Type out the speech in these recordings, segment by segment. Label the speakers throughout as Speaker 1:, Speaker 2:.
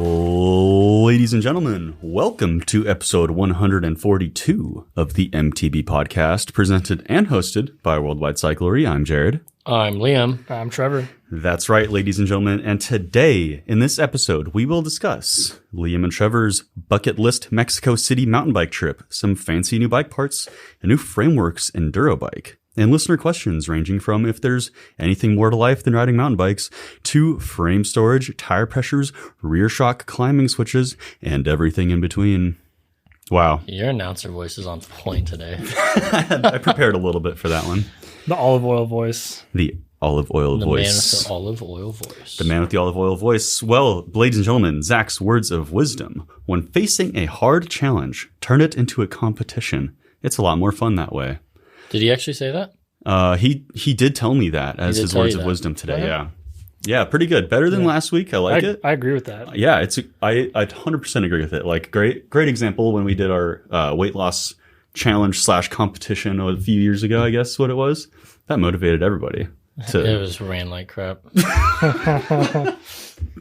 Speaker 1: Ladies and gentlemen, welcome to episode 142 of the MTB podcast, presented and hosted by Worldwide Cyclery. I'm Jared.
Speaker 2: I'm Liam.
Speaker 3: I'm Trevor.
Speaker 1: That's right, ladies and gentlemen. And today, in this episode, we will discuss Liam and Trevor's bucket list Mexico City mountain bike trip, some fancy new bike parts, a new frameworks enduro bike, and listener questions ranging from if there's anything more to life than riding mountain bikes to frame storage, tire pressures, rear shock climbing switches, and everything in between. Wow.
Speaker 2: Your announcer voice is on point today.
Speaker 1: I prepared a little bit for that one.
Speaker 3: The olive oil voice.
Speaker 1: The olive oil voice.
Speaker 2: The man with the olive oil voice.
Speaker 1: The man with the olive oil voice. Well, ladies and gentlemen, Zach's words of wisdom. When facing a hard challenge, turn it into a competition. It's a lot more fun that way.
Speaker 2: Did he actually say that?
Speaker 1: He did tell me that as his words of wisdom today.
Speaker 2: Okay.
Speaker 1: Yeah, pretty good. Better than last week. I like it.
Speaker 3: I agree with that.
Speaker 1: Yeah, I 100% agree with it. Like great example when we did our weight loss challenge / competition a few years ago, I guess what it was. That motivated everybody.
Speaker 2: It ran like crap.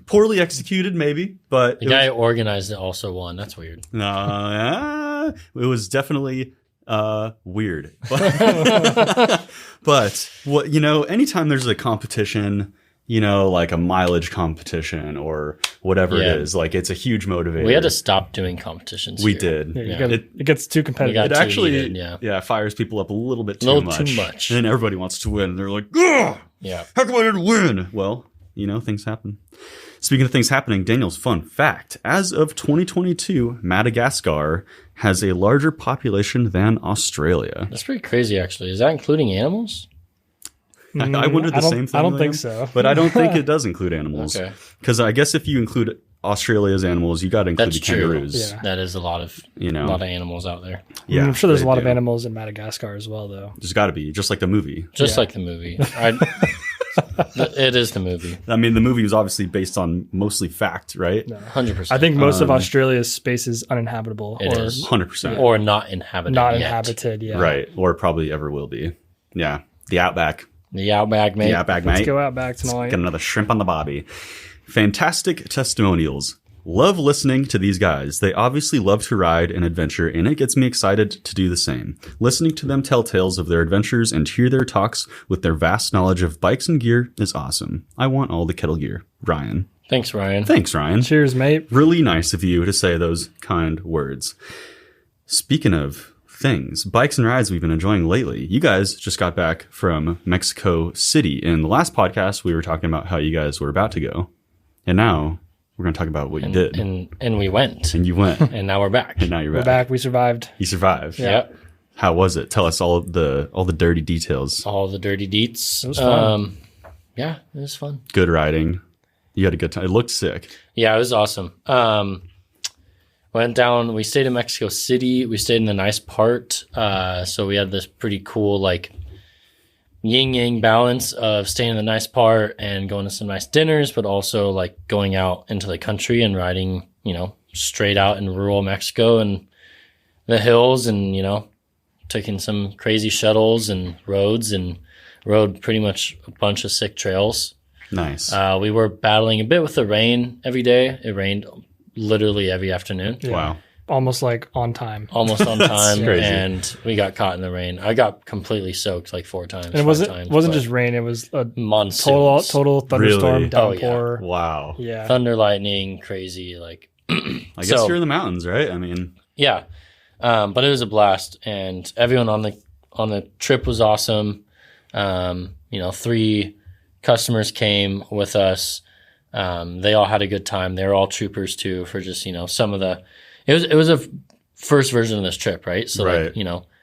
Speaker 1: Poorly executed, maybe, but
Speaker 2: the guy who organized it also won. That's weird.
Speaker 1: It was definitely weird. But what anytime there's a competition, like a mileage competition or whatever it is, like it's a huge motivator.
Speaker 2: We had to stop doing competitions.
Speaker 1: We
Speaker 2: here.
Speaker 1: did.
Speaker 3: Yeah, it gets too competitive.
Speaker 1: It actually
Speaker 2: heated,
Speaker 1: fires people up a little bit too much. And then everybody wants to win. They're like, ugh!
Speaker 2: Yeah.
Speaker 1: How come I didn't win? Well, things happen. Speaking of things happening, Daniel's fun fact. As of 2022, Madagascar has a larger population than Australia.
Speaker 2: That's pretty crazy, actually. Is that including animals?
Speaker 1: I wondered the same thing.
Speaker 3: I don't think so.
Speaker 1: But I don't think it does include animals.
Speaker 2: Okay.
Speaker 1: Because I guess if you include Australia's animals, you got to include the kangaroos.
Speaker 3: Yeah.
Speaker 2: That is a lot of animals out there.
Speaker 1: Yeah,
Speaker 3: I'm sure there's a lot of animals in Madagascar as well, though.
Speaker 1: There's got to be, just like the movie.
Speaker 2: Just like the movie. It is the movie.
Speaker 1: I mean, the movie was obviously based on mostly fact, right?
Speaker 3: No.
Speaker 2: 100%.
Speaker 3: I think most of Australia's space is uninhabitable.
Speaker 2: It is.
Speaker 1: 100%.
Speaker 2: Or not inhabited
Speaker 3: Not
Speaker 2: yet.
Speaker 3: inhabited, yeah.
Speaker 1: Right. Or probably ever will be. Yeah. The Outback.
Speaker 2: The Outback, mate.
Speaker 1: The Outback, mate.
Speaker 3: Let's go out back tonight.
Speaker 1: Get another shrimp on the bobby. Fantastic testimonials. Love listening to these guys. They obviously love to ride and adventure, and it gets me excited to do the same. Listening to them tell tales of their adventures and hear their talks with their vast knowledge of bikes and gear is awesome. I want all the kettle gear. Ryan.
Speaker 2: Thanks, Ryan.
Speaker 1: Thanks, Ryan.
Speaker 3: Cheers, mate.
Speaker 1: Really nice of you to say those kind words. Speaking of things, bikes and rides we've been enjoying lately. You guys just got back from Mexico City. In the last podcast, we were talking about how you guys were about to go. And now we're going to talk about what you did.
Speaker 2: And we went.
Speaker 1: And you went.
Speaker 2: And now we're back.
Speaker 1: And now you're
Speaker 3: We're back. We survived.
Speaker 1: You survived.
Speaker 2: Yeah. Yep.
Speaker 1: How was it? Tell us all the dirty details.
Speaker 2: All the dirty deets.
Speaker 3: It was fun.
Speaker 2: Yeah, it was fun.
Speaker 1: Good riding. You had a good time. It looked sick.
Speaker 2: Yeah, it was awesome. Went down. We stayed in Mexico City. We stayed in the nice part. So we had this pretty cool yin-yang balance of staying in the nice part and going to some nice dinners, but also going out into the country and riding, straight out in rural Mexico and the hills and, taking some crazy shuttles and roads and rode pretty much a bunch of sick trails.
Speaker 1: Nice.
Speaker 2: We were battling a bit with the rain every day. It rained literally every afternoon.
Speaker 3: Yeah.
Speaker 1: Wow.
Speaker 3: Almost on time.
Speaker 2: Almost on time.
Speaker 1: crazy.
Speaker 2: And we got caught in the rain. I got completely soaked 4 times.
Speaker 3: And it wasn't just rain. It was a
Speaker 2: monsoon.
Speaker 3: total thunderstorm,
Speaker 1: Really?
Speaker 3: downpour.
Speaker 1: Wow.
Speaker 3: Yeah.
Speaker 2: Thunder, lightning, crazy.
Speaker 1: I guess you're in the mountains, right? I mean.
Speaker 2: Yeah. But it was a blast. And everyone on the trip was awesome. 3 customers came with us. They all had a good time. They were all troopers too for just, some of the, it was a first version of this trip, right? So
Speaker 1: right.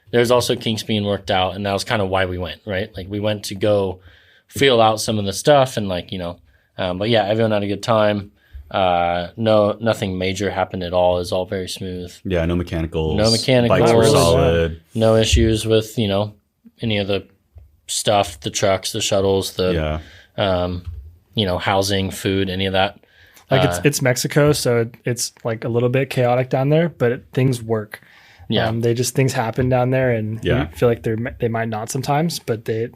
Speaker 2: there's also kinks being worked out, and that was kind of why we went, right? We went to go feel out some of the stuff and but yeah, everyone had a good time. Nothing major happened at all. It was all very smooth.
Speaker 1: Yeah. No mechanicals.
Speaker 2: Bikes
Speaker 1: were
Speaker 2: really
Speaker 1: solid.
Speaker 2: No issues with, any of the stuff, the trucks, the shuttles, the, housing, food, any of that.
Speaker 3: It's Mexico, so it's a little bit chaotic down there, but things work.
Speaker 2: Yeah.
Speaker 3: Things happen down there, and you feel like they might not sometimes, but they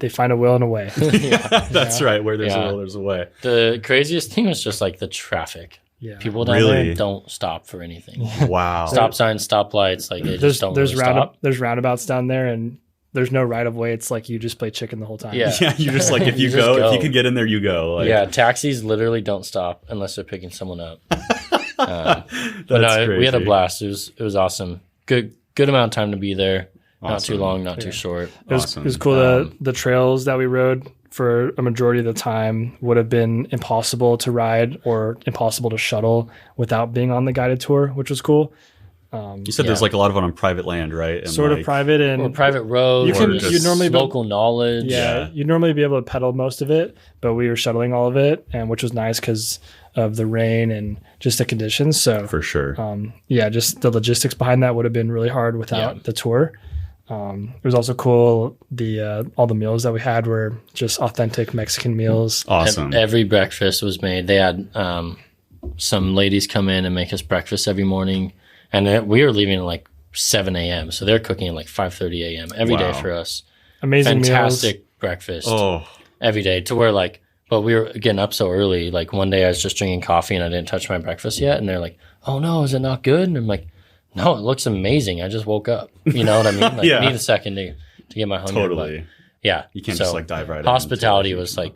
Speaker 3: find a will and a way.
Speaker 1: That's right. Where there's a will, there's a way.
Speaker 2: The craziest thing was just the traffic.
Speaker 3: Yeah.
Speaker 2: People down there don't stop for anything.
Speaker 1: Wow.
Speaker 2: Stop signs, stop lights, like they just don't really stop.
Speaker 3: There's roundabouts down there, and there's no right of way. It's like you just play chicken the whole time.
Speaker 2: Yeah.
Speaker 1: Yeah, you're just like, if you go, if you can get in there, you go. Like.
Speaker 2: Yeah, taxis literally don't stop unless they're picking someone up.
Speaker 1: That's crazy.
Speaker 2: We had a blast. It was awesome. Good amount of time to be there.
Speaker 1: Awesome.
Speaker 2: Not too long, not too short.
Speaker 3: It was cool. The trails that we rode for a majority of the time would have been impossible to ride or impossible to shuttle without being on the guided tour, which was cool.
Speaker 1: You said there's like a lot of it on private land, right? And
Speaker 3: sort of private and
Speaker 2: or private roads.
Speaker 3: You normally
Speaker 2: local knowledge.
Speaker 3: Yeah, you'd normally be able to pedal most of it, but we were shuttling all of it, and which was nice because of the rain and just the conditions. So
Speaker 1: for sure,
Speaker 3: just the logistics behind that would have been really hard without the tour. It was also cool. All the meals that we had were just authentic Mexican meals.
Speaker 1: Awesome.
Speaker 2: Every breakfast was made. They had some ladies come in and make us breakfast every morning. And we were leaving at like 7 a.m. So they're cooking at like 5:30 a.m. every day for us.
Speaker 3: Amazing
Speaker 2: Fantastic
Speaker 3: meals.
Speaker 2: Breakfast every day to where like, but we were getting up so early. Like one day I was just drinking coffee and I didn't touch my breakfast yet. And they're like, oh no, is it not good? And I'm like, no, it looks amazing. I just woke up. You know what I mean? Like I need a second to get my hunger.
Speaker 1: Totally.
Speaker 2: But yeah.
Speaker 1: You can't just like dive right in.
Speaker 2: Hospitality was like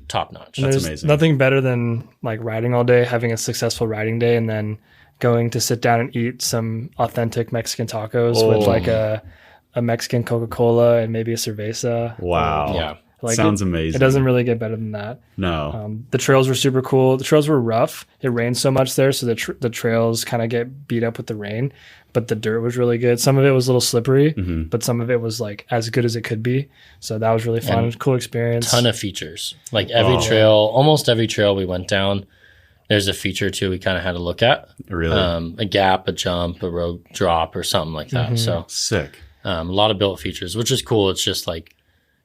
Speaker 2: top notch.
Speaker 1: That's amazing.
Speaker 3: Nothing better than like riding all day, having a successful riding day, and then going to sit down and eat some authentic Mexican tacos with like a Mexican Coca-Cola and maybe a cerveza.
Speaker 1: Wow.
Speaker 2: Yeah.
Speaker 3: Like
Speaker 1: sounds amazing.
Speaker 3: It doesn't really get better than that.
Speaker 1: No.
Speaker 3: The trails were super cool. The trails were rough. It rained so much there, so the trails kind of get beat up with the rain, but the dirt was really good. Some of it was a little slippery, but some of it was like as good as it could be. So that was really fun.
Speaker 2: And
Speaker 3: cool experience.
Speaker 2: Ton of features. Like almost every trail we went down, there's a feature too we kind of had to look at.
Speaker 1: Really?
Speaker 2: A gap, a jump, a road drop, or something like that. So
Speaker 1: sick.
Speaker 2: A lot of built features, which is cool. It's just like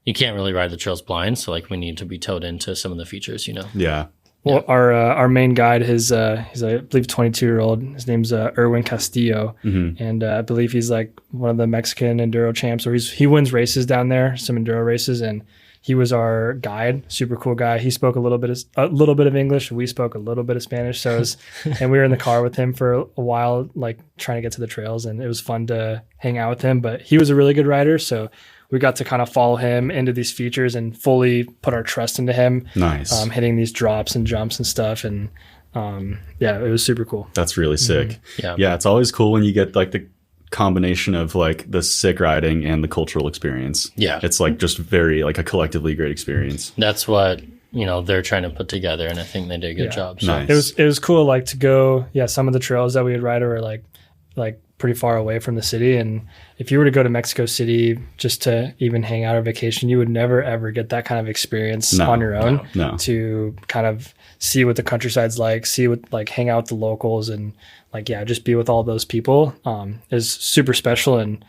Speaker 2: you can't really ride the trails blind, so like we need to be towed into some of the features, you know.
Speaker 1: Yeah.
Speaker 3: Well, our main guide, he's I believe 22-year-old. His name's Erwin Castillo, and I believe he's like one of the Mexican enduro champs, or he wins races down there, some enduro races, and he was our guide. Super cool guy. He spoke a little bit of English. We spoke a little bit of Spanish. And we were in the car with him for a while, like trying to get to the trails, and it was fun to hang out with him. But he was a really good rider, so we got to kind of follow him into these features and fully put our trust into him.
Speaker 1: Nice.
Speaker 3: Hitting these drops and jumps and stuff, and it was super cool.
Speaker 1: That's really sick.
Speaker 2: Yeah.
Speaker 1: Yeah, it's always cool when you get like the combination of like the sick riding and the cultural experience.
Speaker 2: Yeah.
Speaker 1: It's like just very like a collectively great experience.
Speaker 2: That's what, they're trying to put together, and I think they did a good job. So.
Speaker 1: Nice.
Speaker 3: It was cool like to go, some of the trails that we would ride were like pretty far away from the city, and if you were to go to Mexico City just to even hang out or vacation, you would never ever get that kind of experience on your own.
Speaker 1: No.
Speaker 3: To kind of see what the countryside's like, hang out with the locals, and just be with all those people is super special, and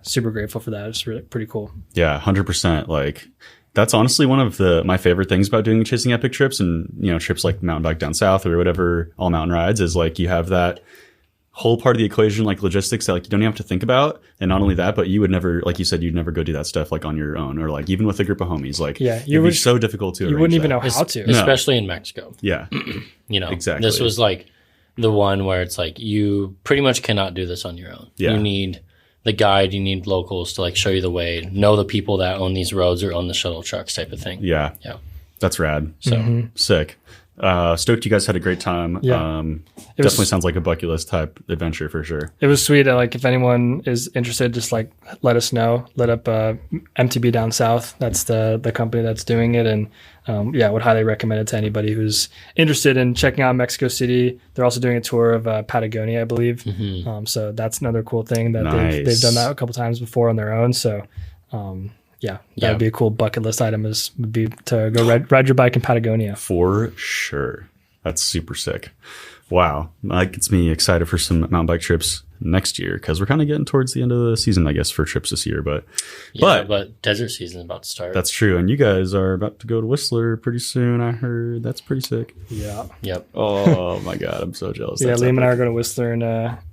Speaker 3: super grateful for that. It's really pretty cool.
Speaker 1: Yeah, 100%. Like that's honestly one of my favorite things about doing Chasing Epic trips, and trips like mountain bike down south or whatever, all mountain rides, is like you have that whole part of the equation, like logistics, that like you don't even have to think about. And not only that, but you would never, like you said, you'd never go do that stuff like on your own, or like even with a group of homies. Like it'd be so difficult to.
Speaker 3: You wouldn't even know how to,
Speaker 2: especially in Mexico.
Speaker 1: Yeah, exactly.
Speaker 2: This was like the one where it's like you pretty much cannot do this on your own.
Speaker 1: Yeah.
Speaker 2: You need the guide, you need locals to like show you the way, know the people that own these roads or own the shuttle trucks type of thing.
Speaker 1: Yeah, that's rad.
Speaker 2: So
Speaker 1: sick. Stoked you guys had a great time. Definitely sounds like a bucket list type adventure for sure.
Speaker 3: It was sweet. Like if anyone is interested, just like let us know. Let up MTB down south. That's the company that's doing it, and I would highly recommend it to anybody who's interested in checking out Mexico City. They're also doing a tour of Patagonia, I believe. So that's another cool thing that they've done that a couple times before on their own. So that would be a cool bucket list item. Would be to go ride your bike in Patagonia.
Speaker 1: For sure. That's super sick. Wow. That gets me excited for some mountain bike trips next year, because we're kind of getting towards the end of the season, I guess, for trips this year. But
Speaker 2: desert season is about to start.
Speaker 1: That's true. And you guys are about to go to Whistler pretty soon, I heard. That's pretty sick.
Speaker 3: Yeah.
Speaker 2: Yep.
Speaker 1: Oh my God. I'm so jealous.
Speaker 3: Liam and I are going to Whistler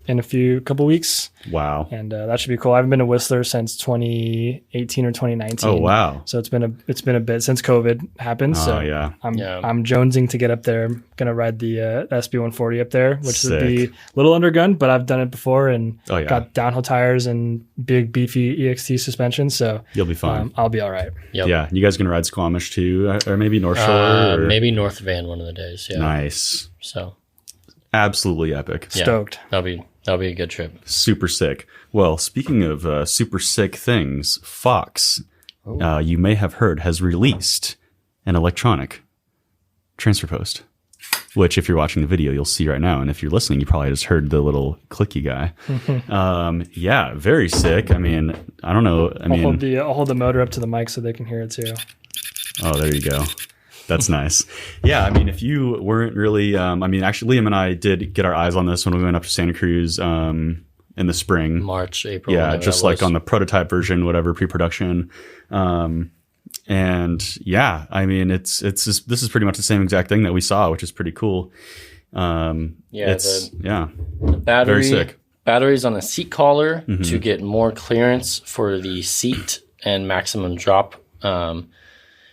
Speaker 3: in a couple weeks.
Speaker 1: Wow.
Speaker 3: And that should be cool. I haven't been to Whistler since 2018 or 2019.
Speaker 1: Oh, wow.
Speaker 3: So it's been a bit since COVID happened. So
Speaker 1: yeah.
Speaker 3: I'm jonesing to get up there. I'm gonna ride the SB 140 up there, which
Speaker 1: Sick.
Speaker 3: would be a little undergun, but I've done it before and
Speaker 1: Oh, yeah.
Speaker 3: got downhill tires and big beefy EXT suspension. So
Speaker 1: You'll be fine.
Speaker 3: I'll be all right.
Speaker 2: Yep.
Speaker 1: Yeah. You guys gonna ride Squamish too, or maybe North Shore? Or?
Speaker 2: Maybe North Van one of the days. Yeah.
Speaker 1: Nice.
Speaker 2: So
Speaker 1: Absolutely epic.
Speaker 2: yeah,
Speaker 3: Stoked.
Speaker 2: That'll be a good trip.
Speaker 1: Super sick. Well, speaking of super sick things, Fox, you may have heard, has released an electronic transfer post, which if you're watching the video, you'll see right now. And if you're listening, you probably just heard the little clicky guy. Yeah, very sick. I mean, I don't know.
Speaker 3: I'll hold the motor up to the mic so they can hear it too.
Speaker 1: Oh, there you go. That's nice. Yeah, I mean, if you weren't really, actually, Liam and I did get our eyes on this when we went up to Santa Cruz in the spring.
Speaker 2: March, April.
Speaker 1: Yeah, just like on the prototype version, whatever, pre-production. And yeah, I mean, it's just, this is pretty much the same exact thing that we saw, which is pretty cool.
Speaker 2: The
Speaker 1: Very
Speaker 2: battery,
Speaker 1: sick.
Speaker 2: batteries on the seat collar to get more clearance for the seat and maximum drop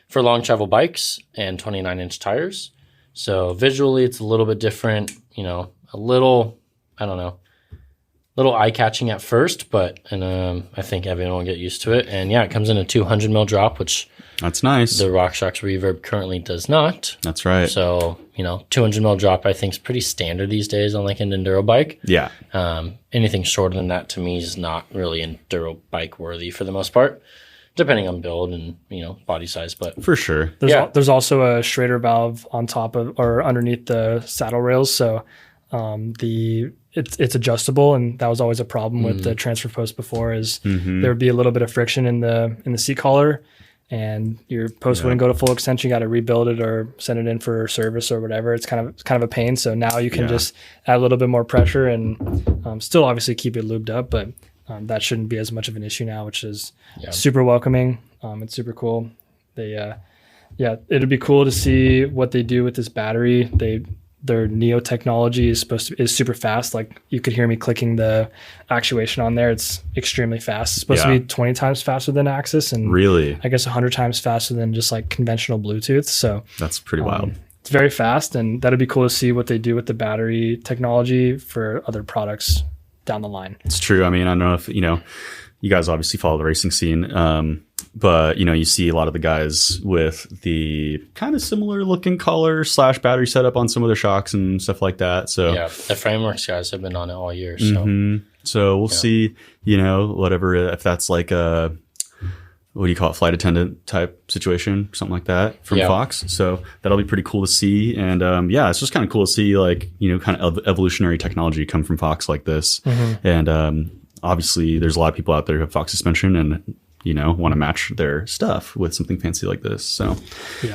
Speaker 2: for long travel bikes and 29-inch tires. So visually, it's a little bit different, a little eye-catching at first, but I think everyone will get used to it. And yeah, it comes in a 200 mil drop, which
Speaker 1: That's nice.
Speaker 2: the RockShox Reverb currently does not.
Speaker 1: That's right.
Speaker 2: So, 200 mil drop I think is pretty standard these days on like an enduro bike.
Speaker 1: Yeah.
Speaker 2: Anything shorter than that to me is not really enduro bike worthy for the most part, depending on build and, body size. But
Speaker 1: For sure.
Speaker 3: There's also a Schrader valve on top of or underneath the saddle rails. So it's adjustable, and that was always a problem with the transfer post before is there would be a little bit of friction in the seat collar, and your post wouldn't go to full extension. You got to rebuild it or send it in for service or whatever. It's kind of a pain. So now you can just add a little bit more pressure and still obviously keep it lubed up, but that shouldn't be as much of an issue now, which is super welcoming. It's super cool. It'd be cool to see what they do with this battery. Their Neo technology is super fast. Like you could hear me clicking the actuation on there. It's extremely fast. It's supposed to be 20 times faster than Axis, and
Speaker 1: Really?
Speaker 3: I guess 100 times faster than just like conventional Bluetooth. So
Speaker 1: That's pretty wild.
Speaker 3: it's very fast, and that'd be cool to see what they do with the battery technology for other products down the line.
Speaker 1: It's true. I mean, I don't know if, you guys obviously follow the racing scene, but, you see a lot of the guys with the kind of similar looking collar / battery setup on some of their shocks and stuff like that. So
Speaker 2: yeah, the Frameworks guys have been on it all year. So
Speaker 1: So we'll see, whatever, if that's like a, what do you call it, flight attendant type situation, something like that from Fox. So that'll be pretty cool to see. And it's just kind of cool to see like, kind of evolutionary technology come from Fox like this. And obviously there's a lot of people out there who have Fox suspension and, want to match their stuff with something fancy like this. So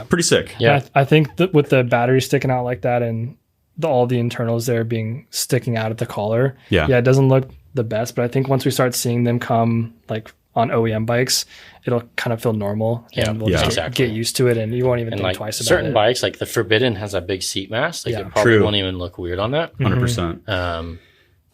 Speaker 1: pretty sick.
Speaker 2: Yeah.
Speaker 3: I think that with the battery sticking out like that and all the internals there being sticking out at the collar, it doesn't look the best, but I think once we start seeing them come like on OEM bikes, it'll kind of feel normal, and we'll just get used to it, and you won't even think twice about it.
Speaker 2: Certain bikes, like the Forbidden, has a big seat mast. Like it probably won't even look weird on that.
Speaker 1: 100%.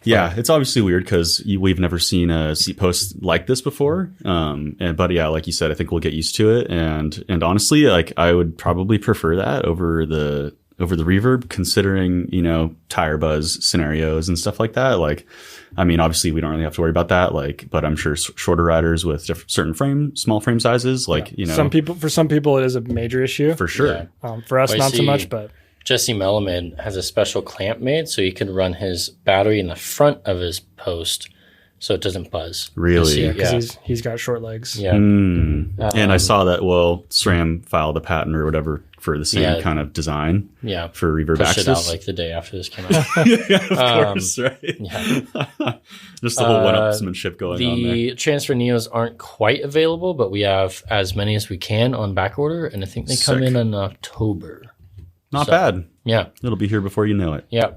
Speaker 1: It's obviously weird because we've never seen a seat post like this before. But like you said, I think we'll get used to it. And honestly, like I would probably prefer that over the Reverb, considering, tire buzz scenarios and stuff like that. Like, I mean, obviously we don't really have to worry about that. Like, but I'm sure shorter riders with certain small frame sizes, like,
Speaker 3: for some people it is a major issue
Speaker 1: for sure.
Speaker 3: For us, not so much, but
Speaker 2: Jesse Melamed has a special clamp made so he can run his battery in the front of his post so it doesn't buzz.
Speaker 1: Really?
Speaker 3: because he's got short legs.
Speaker 2: Yeah.
Speaker 1: And I saw that, SRAM filed a patent or whatever for the same kind of design.
Speaker 2: Yeah.
Speaker 1: For Reverb
Speaker 2: Pushed
Speaker 1: Axis.
Speaker 2: it out like the day after this came out.
Speaker 1: Of course, right?
Speaker 2: Yeah.
Speaker 1: Just the whole one-upsmanship going on there.
Speaker 2: The Transfer Neos aren't quite available, but we have as many as we can on back order, and I think they come in October.
Speaker 1: Not bad.
Speaker 2: Yeah.
Speaker 1: It'll be here before you know it.
Speaker 2: Yeah.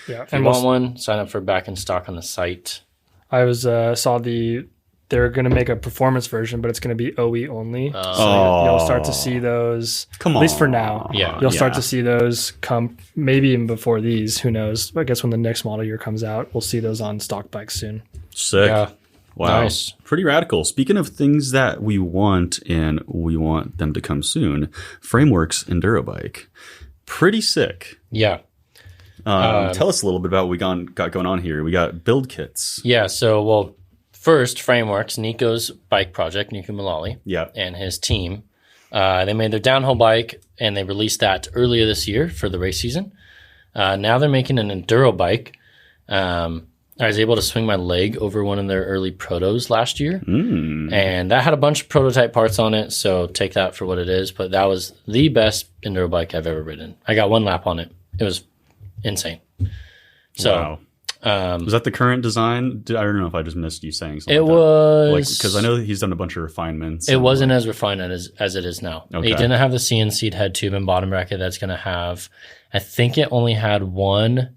Speaker 3: Yeah.
Speaker 2: If you want one, sign up for back in stock on the site.
Speaker 3: I saw the they're going to make a performance version, but it's going to be OE only.
Speaker 1: Oh.
Speaker 3: You'll start to see those,
Speaker 1: Come
Speaker 3: at least for
Speaker 1: on.
Speaker 3: now.
Speaker 2: Yeah.
Speaker 3: You'll start to see those come maybe even before these. Who knows? I guess when the next model year comes out, we'll see those on stock bikes soon.
Speaker 1: Sick.
Speaker 2: Yeah.
Speaker 1: Wow.
Speaker 2: Nice.
Speaker 1: Pretty radical. Speaking of things that we want and we want them to come soon, Frameworks Enduro Bike. Pretty sick.
Speaker 2: Yeah.
Speaker 1: Tell us a little bit about what we got going on here. We got build kits.
Speaker 2: Yeah. So, well, first, Frameworks, Nico's bike project, Nico Mullally,
Speaker 1: Yeah.
Speaker 2: and his team, they made their downhill bike, and they released that earlier this year for the race season. Now they're making an enduro bike. I was able to swing my leg over one of their early protos last year, and that had a bunch of prototype parts on it, so take that for what it is. But that was the best enduro bike I've ever ridden. I got one lap on it. It was insane. So,
Speaker 1: wow. Was that the current design? I don't know if I just missed you saying something.
Speaker 2: It was
Speaker 1: because I know he's done a bunch of refinements.
Speaker 2: It wasn't as refined as it is now.
Speaker 1: Okay.
Speaker 2: It didn't have the CNC head tube and bottom bracket that's going to have. I think it only had one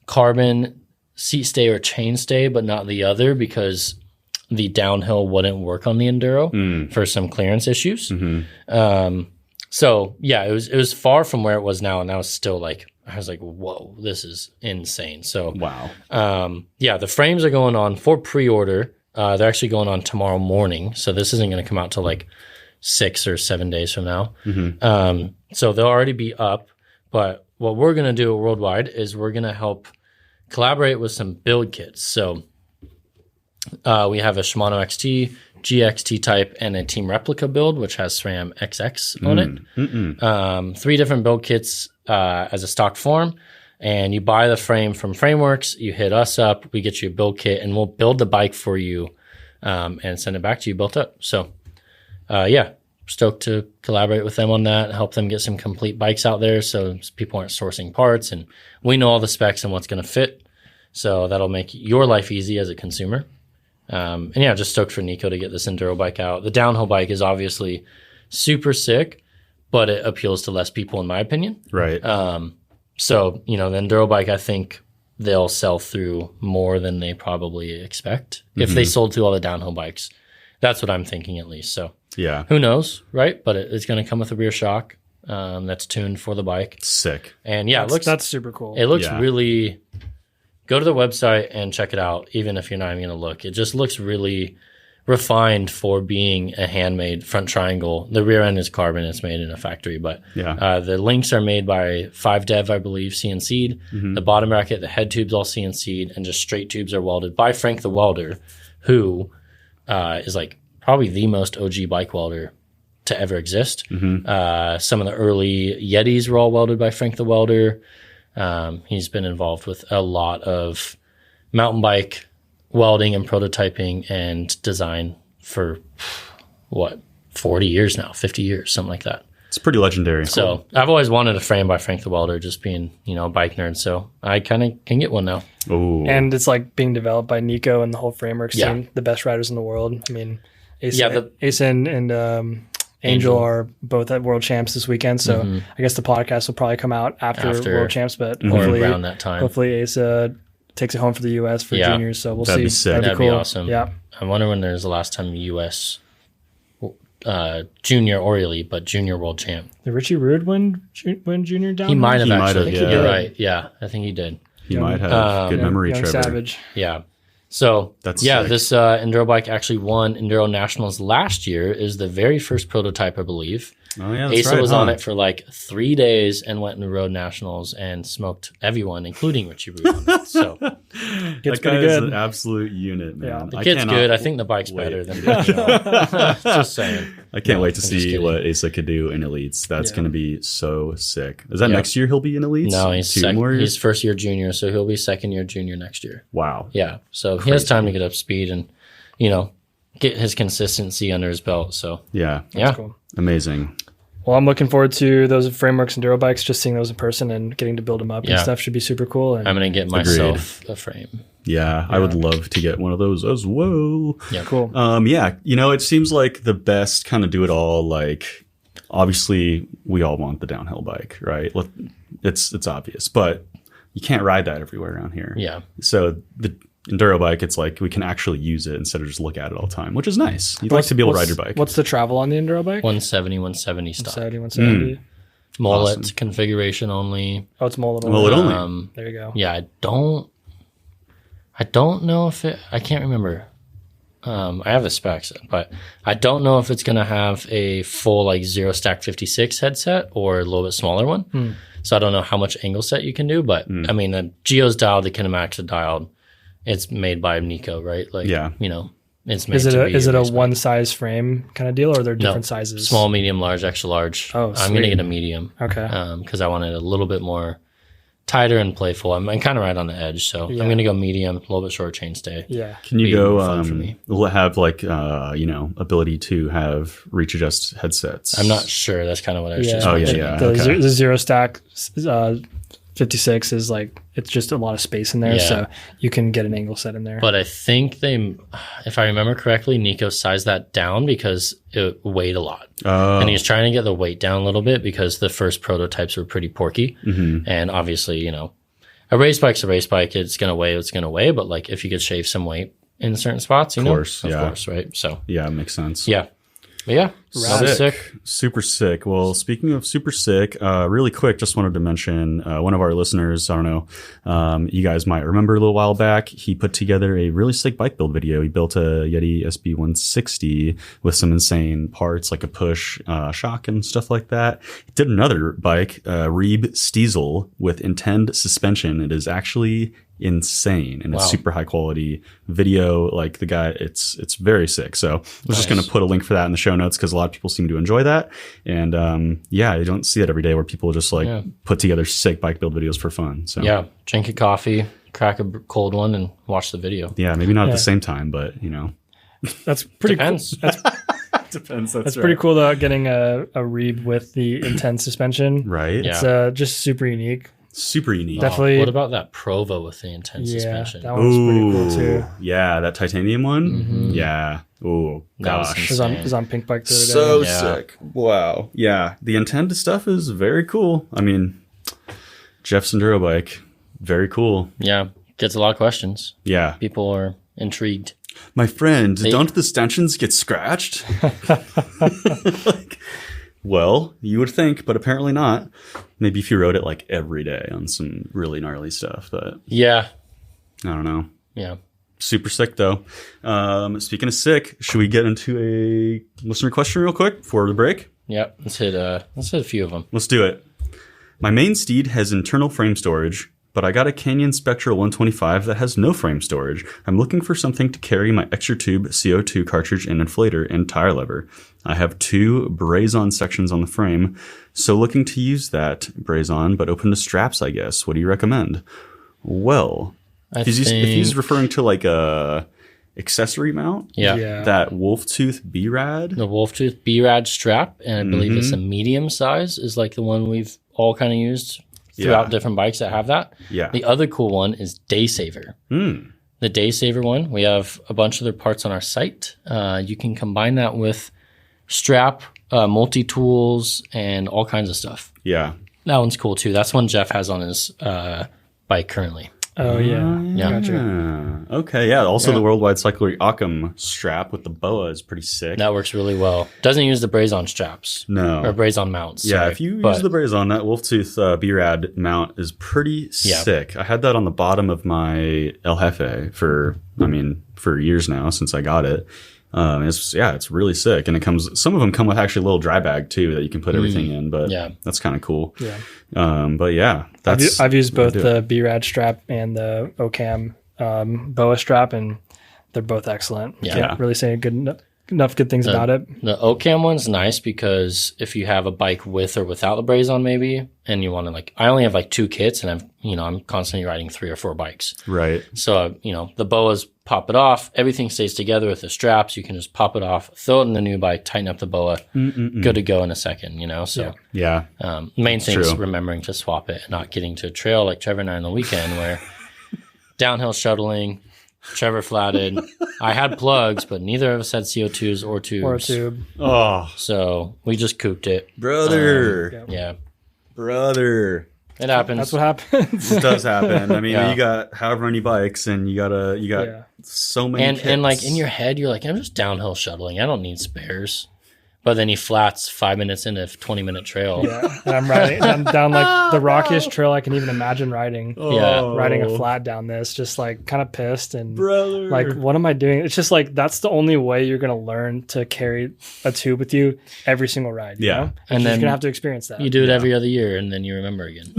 Speaker 2: carbon seat stay or chain stay, but not the other because the downhill wouldn't work on the enduro for some clearance issues. So yeah, it was far from where it was now, and I was still like, I was like, whoa, this is insane. So
Speaker 1: Wow.
Speaker 2: yeah, the frames are going on for pre-order. They're actually going on tomorrow morning, so this isn't going to come out till like 6 or 7 days from now. So they'll already be up. But what we're going to do worldwide is we're going to help collaborate with some build kits. So we have a Shimano XT, GXT type, and a Team Replica build, which has SRAM XX on it. 3 different build kits as a stock form. And you buy the frame from Frameworks, you hit us up, we get you a build kit, and we'll build the bike for you and send it back to you built up. So, yeah, stoked to collaborate with them on that, help them get some complete bikes out there so people aren't sourcing parts. And we know all the specs and what's going to fit. So that'll make your life easy as a consumer. And yeah, just stoked for Nico to get this enduro bike out. The downhill bike is obviously super sick, but it appeals to less people in my opinion.
Speaker 1: Right.
Speaker 2: So, you know, the enduro bike, I think they'll sell through more than they probably expect if they sold through all the downhill bikes. That's what I'm thinking at least. So
Speaker 1: Yeah.
Speaker 2: who knows, right? But it's going to come with a rear shock that's tuned for the bike.
Speaker 1: Sick.
Speaker 2: And yeah,
Speaker 3: That's super cool.
Speaker 2: it looks
Speaker 1: Yeah.
Speaker 2: really, go to the website and check it out, even if you're not even going to look. It just looks really refined for being a handmade front triangle. The rear end is carbon. It's made in a factory, but
Speaker 1: Yeah.
Speaker 2: the links are made by 5Dev, I believe, CNC'd. The bottom bracket, the head tube's all CNC'd, and just straight tubes are welded by Frank the Welder, who is like probably the most OG bike welder to ever exist. Some of the early Yetis were all welded by Frank the Welder. He's been involved with a lot of mountain bike welding and prototyping and design for 40 years now, 50 years, something like that.
Speaker 1: It's pretty legendary.
Speaker 2: So I've always wanted a frame by Frank the Welder, just being, you know, a bike nerd. So I kind of can get one now.
Speaker 1: Oh.
Speaker 3: And it's like being developed by Nico and the whole Frameworks
Speaker 2: Yeah.
Speaker 3: team, the best riders in the world. I mean,
Speaker 2: Yeah,
Speaker 3: Asen and Angel are both at World Champs this weekend. So I guess the podcast will probably come out after World Champs, but
Speaker 2: Or
Speaker 3: hopefully,
Speaker 2: around that time.
Speaker 3: hopefully Asa takes it home for the U.S. for
Speaker 2: Yeah.
Speaker 3: juniors. So we'll
Speaker 1: That'd
Speaker 3: see.
Speaker 1: be sick.
Speaker 2: That'd be
Speaker 3: cool.
Speaker 2: awesome.
Speaker 3: Yeah.
Speaker 2: I wonder when there's the last time U.S. Junior or elite, but junior world champ.
Speaker 3: Did Richie Rude win junior down?
Speaker 2: He might have
Speaker 1: He might
Speaker 2: actually.
Speaker 1: have, yeah.
Speaker 2: You're right. Yeah, I think he did.
Speaker 1: He might have good memory,
Speaker 3: Young
Speaker 1: Trevor.
Speaker 3: Savage.
Speaker 2: Yeah. So
Speaker 1: That's
Speaker 2: yeah,
Speaker 1: sick.
Speaker 2: this enduro bike actually won Enduro Nationals last year. Is the very first prototype, I believe.
Speaker 1: Oh yeah, that's
Speaker 2: Asa
Speaker 1: right.
Speaker 2: was
Speaker 1: huh?
Speaker 2: on it for like 3 days and went in the road nationals and smoked everyone, including Richie Rude. On it. So
Speaker 3: Gets
Speaker 1: That guy
Speaker 3: pretty
Speaker 1: is
Speaker 3: good.
Speaker 1: an absolute unit, man.
Speaker 3: Yeah.
Speaker 2: it gets
Speaker 1: cannot
Speaker 2: good. I think the bike's
Speaker 1: wait.
Speaker 2: better than the original. Just saying.
Speaker 1: I can't wait to
Speaker 2: I'm just
Speaker 1: see
Speaker 2: kidding.
Speaker 1: what Asa could do in elites. That's
Speaker 3: Yeah.
Speaker 1: going to be so sick. Is that
Speaker 2: Yeah.
Speaker 1: next year he'll be in elites?
Speaker 2: No, he's
Speaker 1: more years?
Speaker 2: he's first year junior, so he'll be second year junior next year.
Speaker 1: Wow.
Speaker 2: Yeah, so he has time to get up to speed and, you know, get his consistency under his belt. So
Speaker 1: Yeah.
Speaker 2: yeah,
Speaker 3: Cool.
Speaker 1: Amazing.
Speaker 3: Well, I'm looking forward to those Frameworks Enduro bikes, just seeing those in person and getting to build them up and
Speaker 2: Yeah.
Speaker 3: stuff should be super cool. And
Speaker 2: I'm gonna get myself a frame.
Speaker 1: Yeah, I would love to get one of those as well.
Speaker 2: Yeah,
Speaker 3: cool.
Speaker 1: Yeah, you know, it seems like the best kind of do it all. Like, obviously, we all want the downhill bike, right? It's obvious, but you can't ride that everywhere around here.
Speaker 2: Yeah,
Speaker 1: So enduro bike, it's like we can actually use it instead of just look at it all the time, which is nice. You'd like to be able to ride your bike.
Speaker 3: What's the travel on the enduro bike?
Speaker 2: 170 stock.
Speaker 3: 170.
Speaker 2: Mullet
Speaker 1: Awesome.
Speaker 2: configuration only.
Speaker 3: Oh, it's mullet
Speaker 1: Mullet
Speaker 3: only.
Speaker 1: only.
Speaker 3: There you go.
Speaker 2: Yeah, I don't know if it. I can't remember. I have the specs, but I don't know if it's gonna have a full like zero stack 56 headset or a little bit smaller one. So I don't know how much angle set you can do, but I mean the Geo's dialed, the kinematics are dialed. It's made by Nico, right? Like, you know, it's made. Is it
Speaker 3: a one size frame kind of deal, or are there different sizes?
Speaker 2: Small, medium, large, extra large.
Speaker 3: Oh,
Speaker 2: I'm gonna get a medium.
Speaker 3: Okay.
Speaker 2: Because I wanted a little bit more tighter and playful. I'm kind of right on the edge, so I'm gonna go medium, a little bit short chainstay.
Speaker 3: Yeah.
Speaker 1: Can you
Speaker 2: Be more fun for me.
Speaker 1: have like you know, ability to have reach adjust headsets?
Speaker 2: I'm not sure. That's kind of what I was just
Speaker 1: Oh, yeah,
Speaker 2: mentioning.
Speaker 1: yeah.
Speaker 3: The,
Speaker 1: Okay.
Speaker 3: the zero stack 56 is like, it's just a lot of space in there, so you can get an angle set in there.
Speaker 2: But I think if I remember correctly, Nico sized that down because it weighed a lot. And he was trying to get the weight down a little bit because the first prototypes were pretty porky. And obviously, you know, a race bike's a race bike. It's going to weigh, it's going to weigh. But like if you could shave some weight in certain spots, you know, of course, right? So
Speaker 1: Yeah, it makes sense.
Speaker 2: yeah. But yeah, sick.
Speaker 1: Super sick. Well, speaking of super sick, really quick, just wanted to mention one of our listeners. I don't know, you guys might remember a little while back, he put together a really sick bike build video. He built a Yeti SB160 with some insane parts like a push shock and stuff like that. He did another bike, Reeb Steezl, with Intend suspension. It is actually insane, and it's super high quality video. Like the guy, it's very sick. So I was just going to put a link for that in the show notes because a lot of people seem to enjoy that. And you don't see it every day where people just like put together sick bike build videos for fun. So
Speaker 2: Yeah, drink a coffee, crack a cold one, and watch the video.
Speaker 1: yeah, maybe not at the same time, but you know,
Speaker 3: that's pretty
Speaker 2: Depends.
Speaker 3: cool.
Speaker 1: depends.
Speaker 3: That's pretty cool though, getting a Reeb with the intense suspension.
Speaker 1: Right?
Speaker 3: It's just super unique.
Speaker 1: Super unique.
Speaker 3: Definitely.
Speaker 2: What about that Provo with the intense suspension?
Speaker 3: That one's pretty cool too.
Speaker 1: Yeah, that titanium one. Yeah. Oh
Speaker 2: That was
Speaker 1: gosh.
Speaker 2: insane.
Speaker 3: It was on Pink Bike the other day.
Speaker 1: So
Speaker 2: Yeah.
Speaker 1: sick. Wow. Yeah. The Intend stuff is very cool. I mean, Jeff's enduro bike, very cool.
Speaker 2: Yeah, gets a lot of questions.
Speaker 1: Yeah.
Speaker 2: People are intrigued.
Speaker 1: My friend, don't the stanchions get scratched? Like, well, you would think, but apparently not. Maybe if you rode it like every day on some really gnarly stuff, but
Speaker 2: Yeah,
Speaker 1: I don't know.
Speaker 2: yeah.
Speaker 1: Super sick though. Speaking of sick, should we get into a listener question real quick before the break?
Speaker 2: Yep, let's hit a few of them.
Speaker 1: Let's do it. My main Steed has internal frame storage, but I got a Canyon Spectral 125 that has no frame storage. I'm looking for something to carry my extra tube CO2 cartridge and inflator and tire lever. I have 2 braze-on sections on the frame, so looking to use that braze-on, but open to straps, I guess. What do you recommend? Well, if he's referring to like a accessory mount, that Wolf Tooth B-Rad.
Speaker 2: The Wolf Tooth B-Rad strap, and I believe it's a medium size, is like the one we've all kind of used throughout different bikes that have that.
Speaker 1: Yeah.
Speaker 2: The other cool one is Day Saver. The Day Saver one, we have a bunch of their parts on our site. You can combine that with strap, multi-tools, and all kinds of stuff.
Speaker 1: Yeah.
Speaker 2: That one's cool too. That's one Jeff has on his bike currently.
Speaker 3: Oh yeah.
Speaker 1: Gotcha. Okay, yeah. Also, the Worldwide Cyclery Occam strap with the boa is pretty sick.
Speaker 2: That works really well. Doesn't use the braze-on straps.
Speaker 1: No.
Speaker 2: Or braze-on mounts.
Speaker 1: Yeah,
Speaker 2: sorry.
Speaker 1: if you use the braze on, that Wolf Tooth B-Rad mount is pretty sick. I had that on the bottom of my El Jefe for years now since I got it. It's really sick, and it comes. Some of them come with actually a little dry bag too that you can put everything in. But that's kind of cool.
Speaker 3: Yeah.
Speaker 1: But yeah,
Speaker 3: I've used both the B-Rad strap and the Ocam boa strap, and they're both excellent.
Speaker 2: Yeah.
Speaker 3: Can't really say enough good things about it.
Speaker 2: The Ocam one's nice because if you have a bike with or without the braze on, maybe, and you want to I only have 2 kits, and I'm constantly riding 3 or 4 bikes.
Speaker 1: Right.
Speaker 2: So the boas pop it off, everything stays together with the straps. You can just pop it off, throw it in the new bike, tighten up the boa, good to go in a second. So
Speaker 1: yeah.
Speaker 2: Main thing is remembering to swap it and not getting to a trail like Trevor and I on the weekend where downhill shuttling. Trevor flatted. I had plugs, but neither of us had CO2s or tubes.
Speaker 3: Or a tube.
Speaker 1: Oh,
Speaker 2: So we just cooped it.
Speaker 1: brother.
Speaker 2: Yeah.
Speaker 1: Brother.
Speaker 2: It happens.
Speaker 3: That's what happens.
Speaker 1: It does happen. I mean,
Speaker 2: Yeah.
Speaker 1: you got however many bikes, and you got
Speaker 3: Yeah.
Speaker 1: so many.
Speaker 2: And like in your head, you're like, I'm just downhill shuttling. I don't need spares. But then he flats 5 minutes into a 20-minute trail.
Speaker 3: Yeah, and I'm down like the rockiest trail I can even imagine riding.
Speaker 2: Yeah.
Speaker 3: Riding a flat down this, just like kind of pissed and
Speaker 1: brother.
Speaker 3: like, what am I doing? It's just like that's the only way you're gonna learn to carry a tube with you every single ride. You
Speaker 1: Yeah.
Speaker 3: know?
Speaker 2: And
Speaker 3: And you're
Speaker 2: then
Speaker 3: gonna have to experience that.
Speaker 2: You do it every other year, and then you remember again.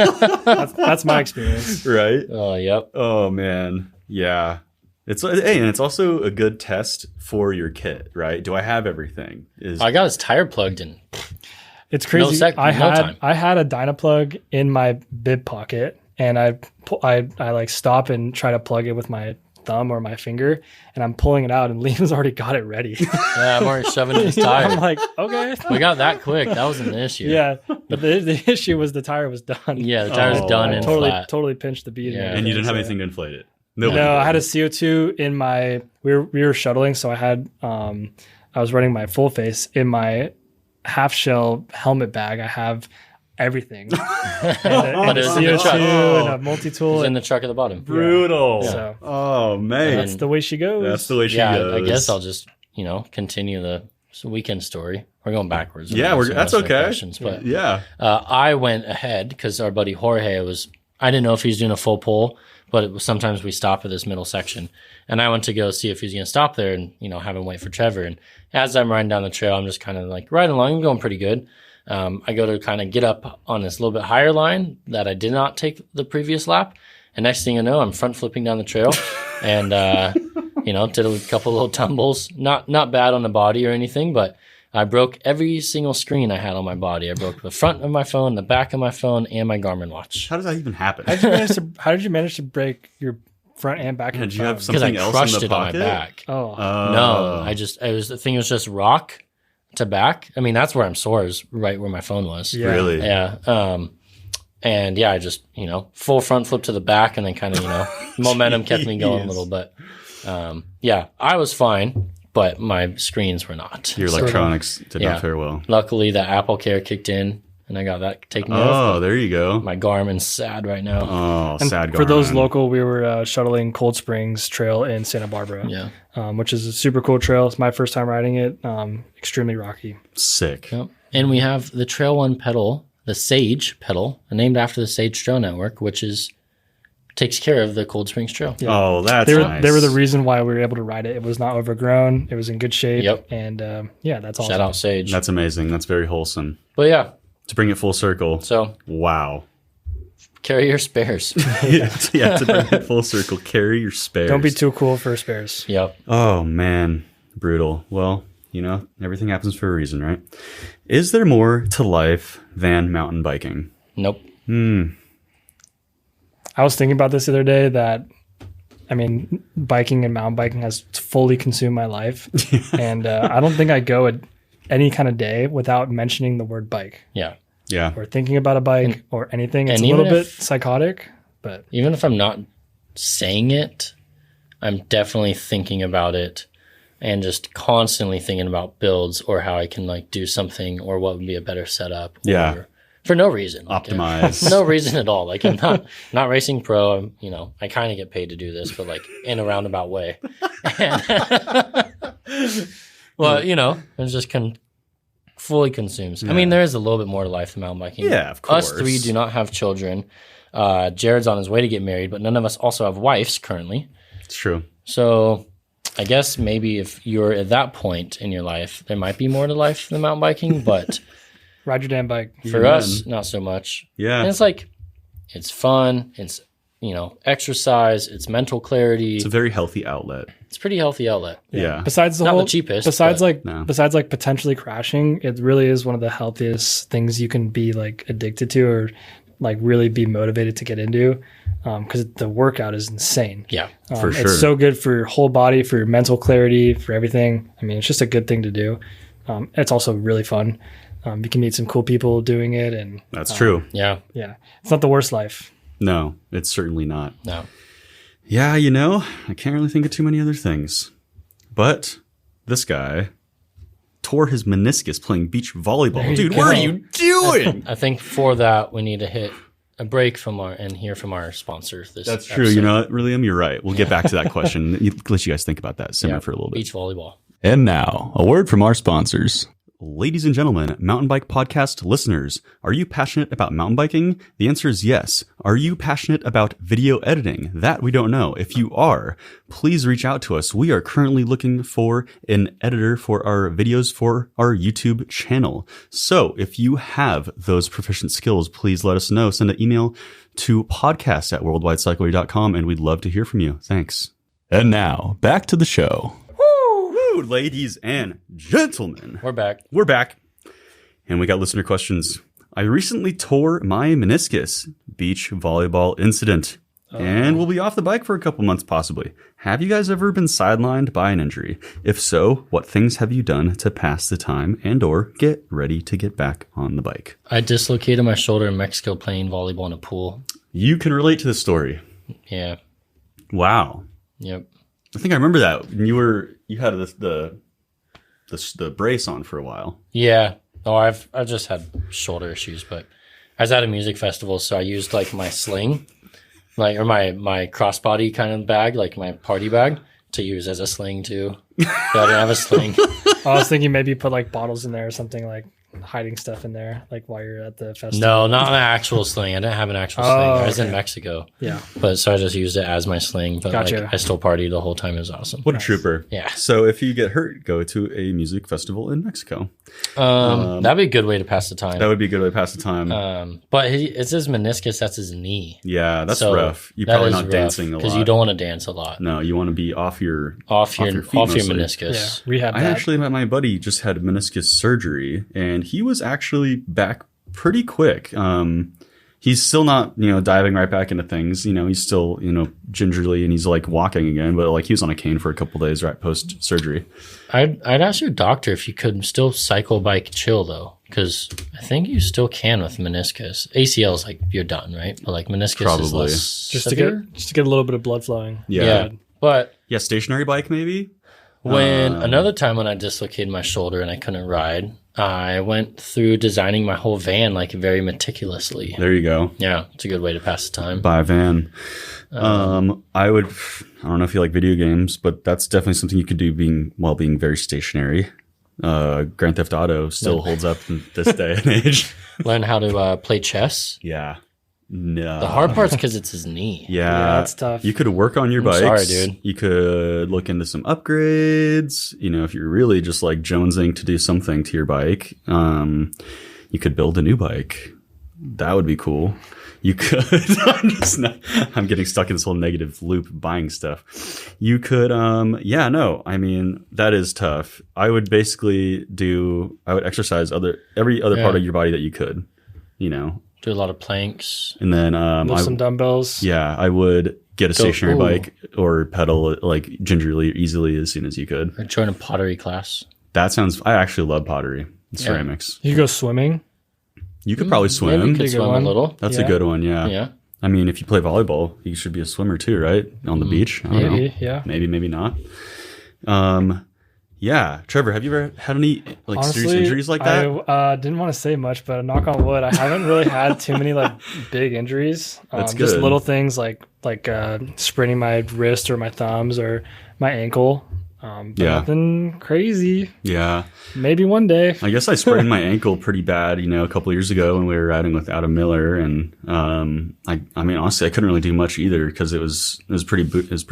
Speaker 3: That's my experience.
Speaker 1: right?
Speaker 2: Oh, yep.
Speaker 1: Oh man, yeah. It's and it's also a good test for your kit, right? Do I have everything?
Speaker 2: I got his tire plugged in.
Speaker 3: It's crazy.
Speaker 2: No time.
Speaker 3: I had a Dynaplug in my bib pocket, and I like stop and try to plug it with my thumb or my finger, and I'm pulling it out, and Liam's already got it ready.
Speaker 2: Yeah, I'm already shoving his
Speaker 3: I'm
Speaker 2: tire.
Speaker 3: like, okay.
Speaker 2: We got that quick. That wasn't an issue.
Speaker 3: Yeah, but the issue was the tire was done.
Speaker 2: Yeah, the tire's
Speaker 1: Oh.
Speaker 2: done
Speaker 3: I
Speaker 2: and
Speaker 3: totally
Speaker 2: flat.
Speaker 3: pinched the bead.
Speaker 2: Yeah.
Speaker 1: and you didn't have
Speaker 3: so-
Speaker 1: anything to inflate it.
Speaker 3: No, I had a CO2 in my. We were shuttling, so I had. I was running my full face in my half shell helmet bag. I have everything, and
Speaker 2: But
Speaker 3: a
Speaker 2: it was in the truck.
Speaker 3: CO2 and a multi tool.
Speaker 2: It's in the truck at the bottom.
Speaker 1: Brutal.
Speaker 3: So-
Speaker 1: Oh man,
Speaker 3: That's the way she goes.
Speaker 1: that's the way she
Speaker 2: Yeah,
Speaker 1: goes.
Speaker 2: I guess I'll just, continue the weekend story. We're going backwards.
Speaker 1: Yeah, that's
Speaker 2: Most of the
Speaker 1: okay.
Speaker 2: questions, but
Speaker 1: Yeah.
Speaker 2: I went ahead because our buddy Jorge I didn't know if he was doing a full pull, but sometimes we stop at this middle section. And I went to go see if he's going to stop there and, have him wait for Trevor. And as I'm riding down the trail, I'm just kind of like riding along. I'm going pretty good. I go to kind of get up on this little bit higher line that I did not take the previous lap. And next thing you know, I'm front flipping down the trail and, did a couple little tumbles. Not bad on the body or anything, but I broke every single screen I had on my body. I broke the front of my phone, the back of my phone, and my Garmin watch.
Speaker 1: How does that even happen?
Speaker 3: How did you manage to break your front and back?
Speaker 1: Did you have
Speaker 2: Because I
Speaker 1: something else
Speaker 2: crushed
Speaker 1: in the
Speaker 2: it on my
Speaker 1: pocket?
Speaker 2: back.
Speaker 3: Oh,
Speaker 2: No, the thing was just rock to back. I mean, that's where I'm sore, is right where my phone was.
Speaker 3: Yeah.
Speaker 1: Really?
Speaker 2: Yeah. And yeah, I just, full front flip to the back and then kind of, momentum kept me going a little bit. Yeah, I was fine, but my screens were not.
Speaker 1: Your electronics did
Speaker 2: Yeah.
Speaker 1: not fare well.
Speaker 2: Luckily, the Apple Care kicked in and I got that taken care
Speaker 1: Oh,
Speaker 2: of.
Speaker 1: there you go.
Speaker 2: My Garmin's sad right now.
Speaker 1: Oh,
Speaker 3: and
Speaker 1: sad.
Speaker 3: for those
Speaker 1: Garmin.
Speaker 3: local, we were shuttling Cold Springs Trail in Santa Barbara.
Speaker 2: Yeah.
Speaker 3: Which is a super cool trail. It's my first time riding it. Extremely rocky.
Speaker 1: Sick.
Speaker 2: Yep. And we have the Trail One pedal, the Sage pedal, named after the Sage Trail Network, which takes care of the Cold Springs Trail.
Speaker 3: Yeah.
Speaker 1: Oh, that's
Speaker 3: They were
Speaker 1: nice.
Speaker 3: they were the reason why we were able to ride it. It was not overgrown. It was in good shape.
Speaker 2: Yep.
Speaker 3: And that's awesome.
Speaker 2: Shout out Sage.
Speaker 1: That's amazing. That's very wholesome.
Speaker 2: But yeah,
Speaker 1: To bring it full circle.
Speaker 2: so
Speaker 1: Wow.
Speaker 2: carry your spares.
Speaker 1: Yeah, to bring it full circle, carry your spares.
Speaker 3: Don't be too cool for spares.
Speaker 2: Yep.
Speaker 1: Oh, man. Brutal. Well, everything happens for a reason, right? Is there more to life than mountain biking?
Speaker 2: Nope.
Speaker 3: I was thinking about this the other day that, biking and mountain biking has fully consumed my life. And I don't think I go any kind of day without mentioning the word bike
Speaker 2: Yeah.
Speaker 1: Yeah.
Speaker 3: or thinking about a bike or anything. It's
Speaker 2: and
Speaker 3: a little
Speaker 2: even
Speaker 3: bit psychotic, but
Speaker 2: Even if I'm not saying it, I'm definitely thinking about it and just constantly thinking about builds or how I can do something or what would be a better setup.
Speaker 1: Yeah.
Speaker 2: Or, for no reason.
Speaker 1: Optimize.
Speaker 2: No reason at all. I'm not racing pro. I kind of get paid to do this, but in a roundabout way. Well, it just fully consumes. I mean, there is a little bit more to life than mountain biking.
Speaker 1: Yeah, of course.
Speaker 2: Us three do not have children. Jared's on his way to get married, but none of us also have wives currently.
Speaker 1: It's true.
Speaker 2: So I guess maybe if you're at that point in your life, there might be more to life than mountain biking, but
Speaker 3: ride your damn bike.
Speaker 2: for us, not so much.
Speaker 1: Yeah.
Speaker 2: And it's it's fun. It's, exercise. It's mental clarity.
Speaker 1: It's a very healthy outlet.
Speaker 2: It's a pretty healthy outlet.
Speaker 1: Yeah.
Speaker 3: Besides
Speaker 2: Not the cheapest,
Speaker 3: besides
Speaker 2: but-
Speaker 1: No.
Speaker 3: besides potentially crashing, it really is one of the healthiest things you can be addicted to or really be motivated to get into. Because the workout is insane.
Speaker 2: Yeah.
Speaker 1: For sure.
Speaker 3: It's so good for your whole body, for your mental clarity, for everything. It's just a good thing to do. It's also really fun. You can meet some cool people doing it, and
Speaker 1: That's true.
Speaker 2: Yeah.
Speaker 3: yeah, it's not the worst life.
Speaker 1: No, it's certainly not.
Speaker 2: No.
Speaker 1: Yeah, I can't really think of too many other things. But this guy tore his meniscus playing beach volleyball.
Speaker 3: There you
Speaker 1: Dude,
Speaker 3: go.
Speaker 1: what are you doing?
Speaker 2: I think for that, we need to hit a break from and hear from our sponsor.
Speaker 1: That's true. You know what, Liam, you're right. We'll get back to that question. Let you guys think about that. Simmer for a little bit.
Speaker 2: Beach volleyball.
Speaker 1: And now, a word from our sponsors. Ladies and gentlemen, mountain bike podcast listeners, are you passionate about mountain biking? The answer is yes. Are you passionate about video editing? That we don't know. If you are, please reach out to us. We are currently looking for an editor for our videos for our YouTube channel. So if you have those proficient skills, please let us know. Send an email to podcast@worldwidecyclery.com and we'd love to hear from you. Thanks. And now, back to the show. Ladies and gentlemen,
Speaker 2: We're back.
Speaker 1: And we got listener questions. I recently tore my meniscus, beach volleyball incident, and will be off the bike for a couple months possibly. Have you guys ever been sidelined by an injury? If so, what things have you done to pass the time and or get ready to get back on the bike?
Speaker 2: I dislocated my shoulder in Mexico playing volleyball in a pool.
Speaker 1: You can relate to this story.
Speaker 2: Yeah.
Speaker 1: Wow.
Speaker 2: Yep.
Speaker 1: I think I remember that. You had the brace on for a while.
Speaker 2: Yeah. Oh, I've just had shoulder issues, but I was at a music festival, so I used like my sling, or my crossbody kind of bag, like my party bag, to use as a sling too. But I didn't have a sling.
Speaker 3: I was thinking maybe put like bottles in there or something, like hiding stuff in there, like while you're at the festival.
Speaker 2: No, not an actual sling. I didn't have an actual sling. I was in Mexico.
Speaker 3: Yeah.
Speaker 2: But so I just used it as my sling. But
Speaker 3: Gotcha.
Speaker 2: I still partied the whole time. It was awesome.
Speaker 1: What a trooper.
Speaker 2: Yeah.
Speaker 1: So if you get hurt, go to a music festival in Mexico.
Speaker 2: That'd be a good way to pass the time.
Speaker 1: That would be a good way to pass the time.
Speaker 2: But it's his meniscus. That's his knee.
Speaker 1: Yeah, that's
Speaker 2: So
Speaker 1: rough. You're
Speaker 2: that
Speaker 1: probably
Speaker 2: is
Speaker 1: not
Speaker 2: rough,
Speaker 1: dancing a lot.
Speaker 2: because you don't want to dance a lot.
Speaker 1: No, you want to be off your feet
Speaker 2: meniscus.
Speaker 3: Yeah, rehab
Speaker 1: I
Speaker 3: that.
Speaker 1: actually, my buddy just had meniscus surgery, and he was actually back pretty quick. He's still not, diving right back into things. He's still, gingerly, and he's like walking again, but like he was on a cane for a couple days right post surgery.
Speaker 2: I'd ask your doctor if you could still cycle, bike, chill though, because I think you still can with meniscus. ACL is like you're done, right? But like meniscus
Speaker 1: Probably.
Speaker 2: is less
Speaker 3: just
Speaker 2: severe.
Speaker 3: to get a little bit of blood flowing.
Speaker 1: Yeah.
Speaker 2: But
Speaker 1: Yeah, stationary bike maybe.
Speaker 2: when another time when I dislocated my shoulder and I couldn't ride, I went through designing my whole van like very meticulously.
Speaker 1: There you go.
Speaker 2: Yeah, it's a good way to pass the time.
Speaker 1: Buy a van. I don't know if you like video games, but that's definitely something you could do while being very stationary. Grand Theft Auto still holds up in this day and age.
Speaker 2: Learn how to play chess.
Speaker 1: Yeah. No.
Speaker 2: The hard part's because it's his knee.
Speaker 1: Yeah,
Speaker 3: that's tough.
Speaker 1: You could work on your bikes.
Speaker 2: sorry, dude.
Speaker 1: You could look into some upgrades. If you're really just like jonesing to do something to your bike, you could build a new bike. That would be cool. You could. I'm getting stuck in this whole negative loop buying stuff. You could. That is tough. I would basically exercise every other part of your body that you could.
Speaker 2: Do a lot of planks.
Speaker 1: And then
Speaker 3: Lift some dumbbells.
Speaker 1: Yeah, I would get a stationary bike or pedal like gingerly, easily as soon as you could.
Speaker 2: Or join a pottery class.
Speaker 1: I actually love pottery and ceramics.
Speaker 3: You could go swimming.
Speaker 1: You could probably swim.
Speaker 2: Maybe you could swim a little.
Speaker 1: That's a good one, yeah.
Speaker 2: Yeah.
Speaker 1: I mean, if you play volleyball, you should be a swimmer too, right? On the beach? I don't know.
Speaker 3: Maybe, yeah.
Speaker 1: Maybe not. Yeah. Trevor, have you ever had any
Speaker 3: Honestly,
Speaker 1: serious injuries like that?
Speaker 3: I didn't want to say much, but knock on wood, I haven't really had too many big injuries.
Speaker 1: That's
Speaker 3: Just
Speaker 1: good.
Speaker 3: little things like spraining my wrist or my thumbs or my ankle. But nothing crazy.
Speaker 1: Yeah.
Speaker 3: Maybe one day.
Speaker 1: I guess I sprained my ankle pretty bad, a couple of years ago when we were riding with Adam Miller, and honestly, I couldn't really do much either because it was pretty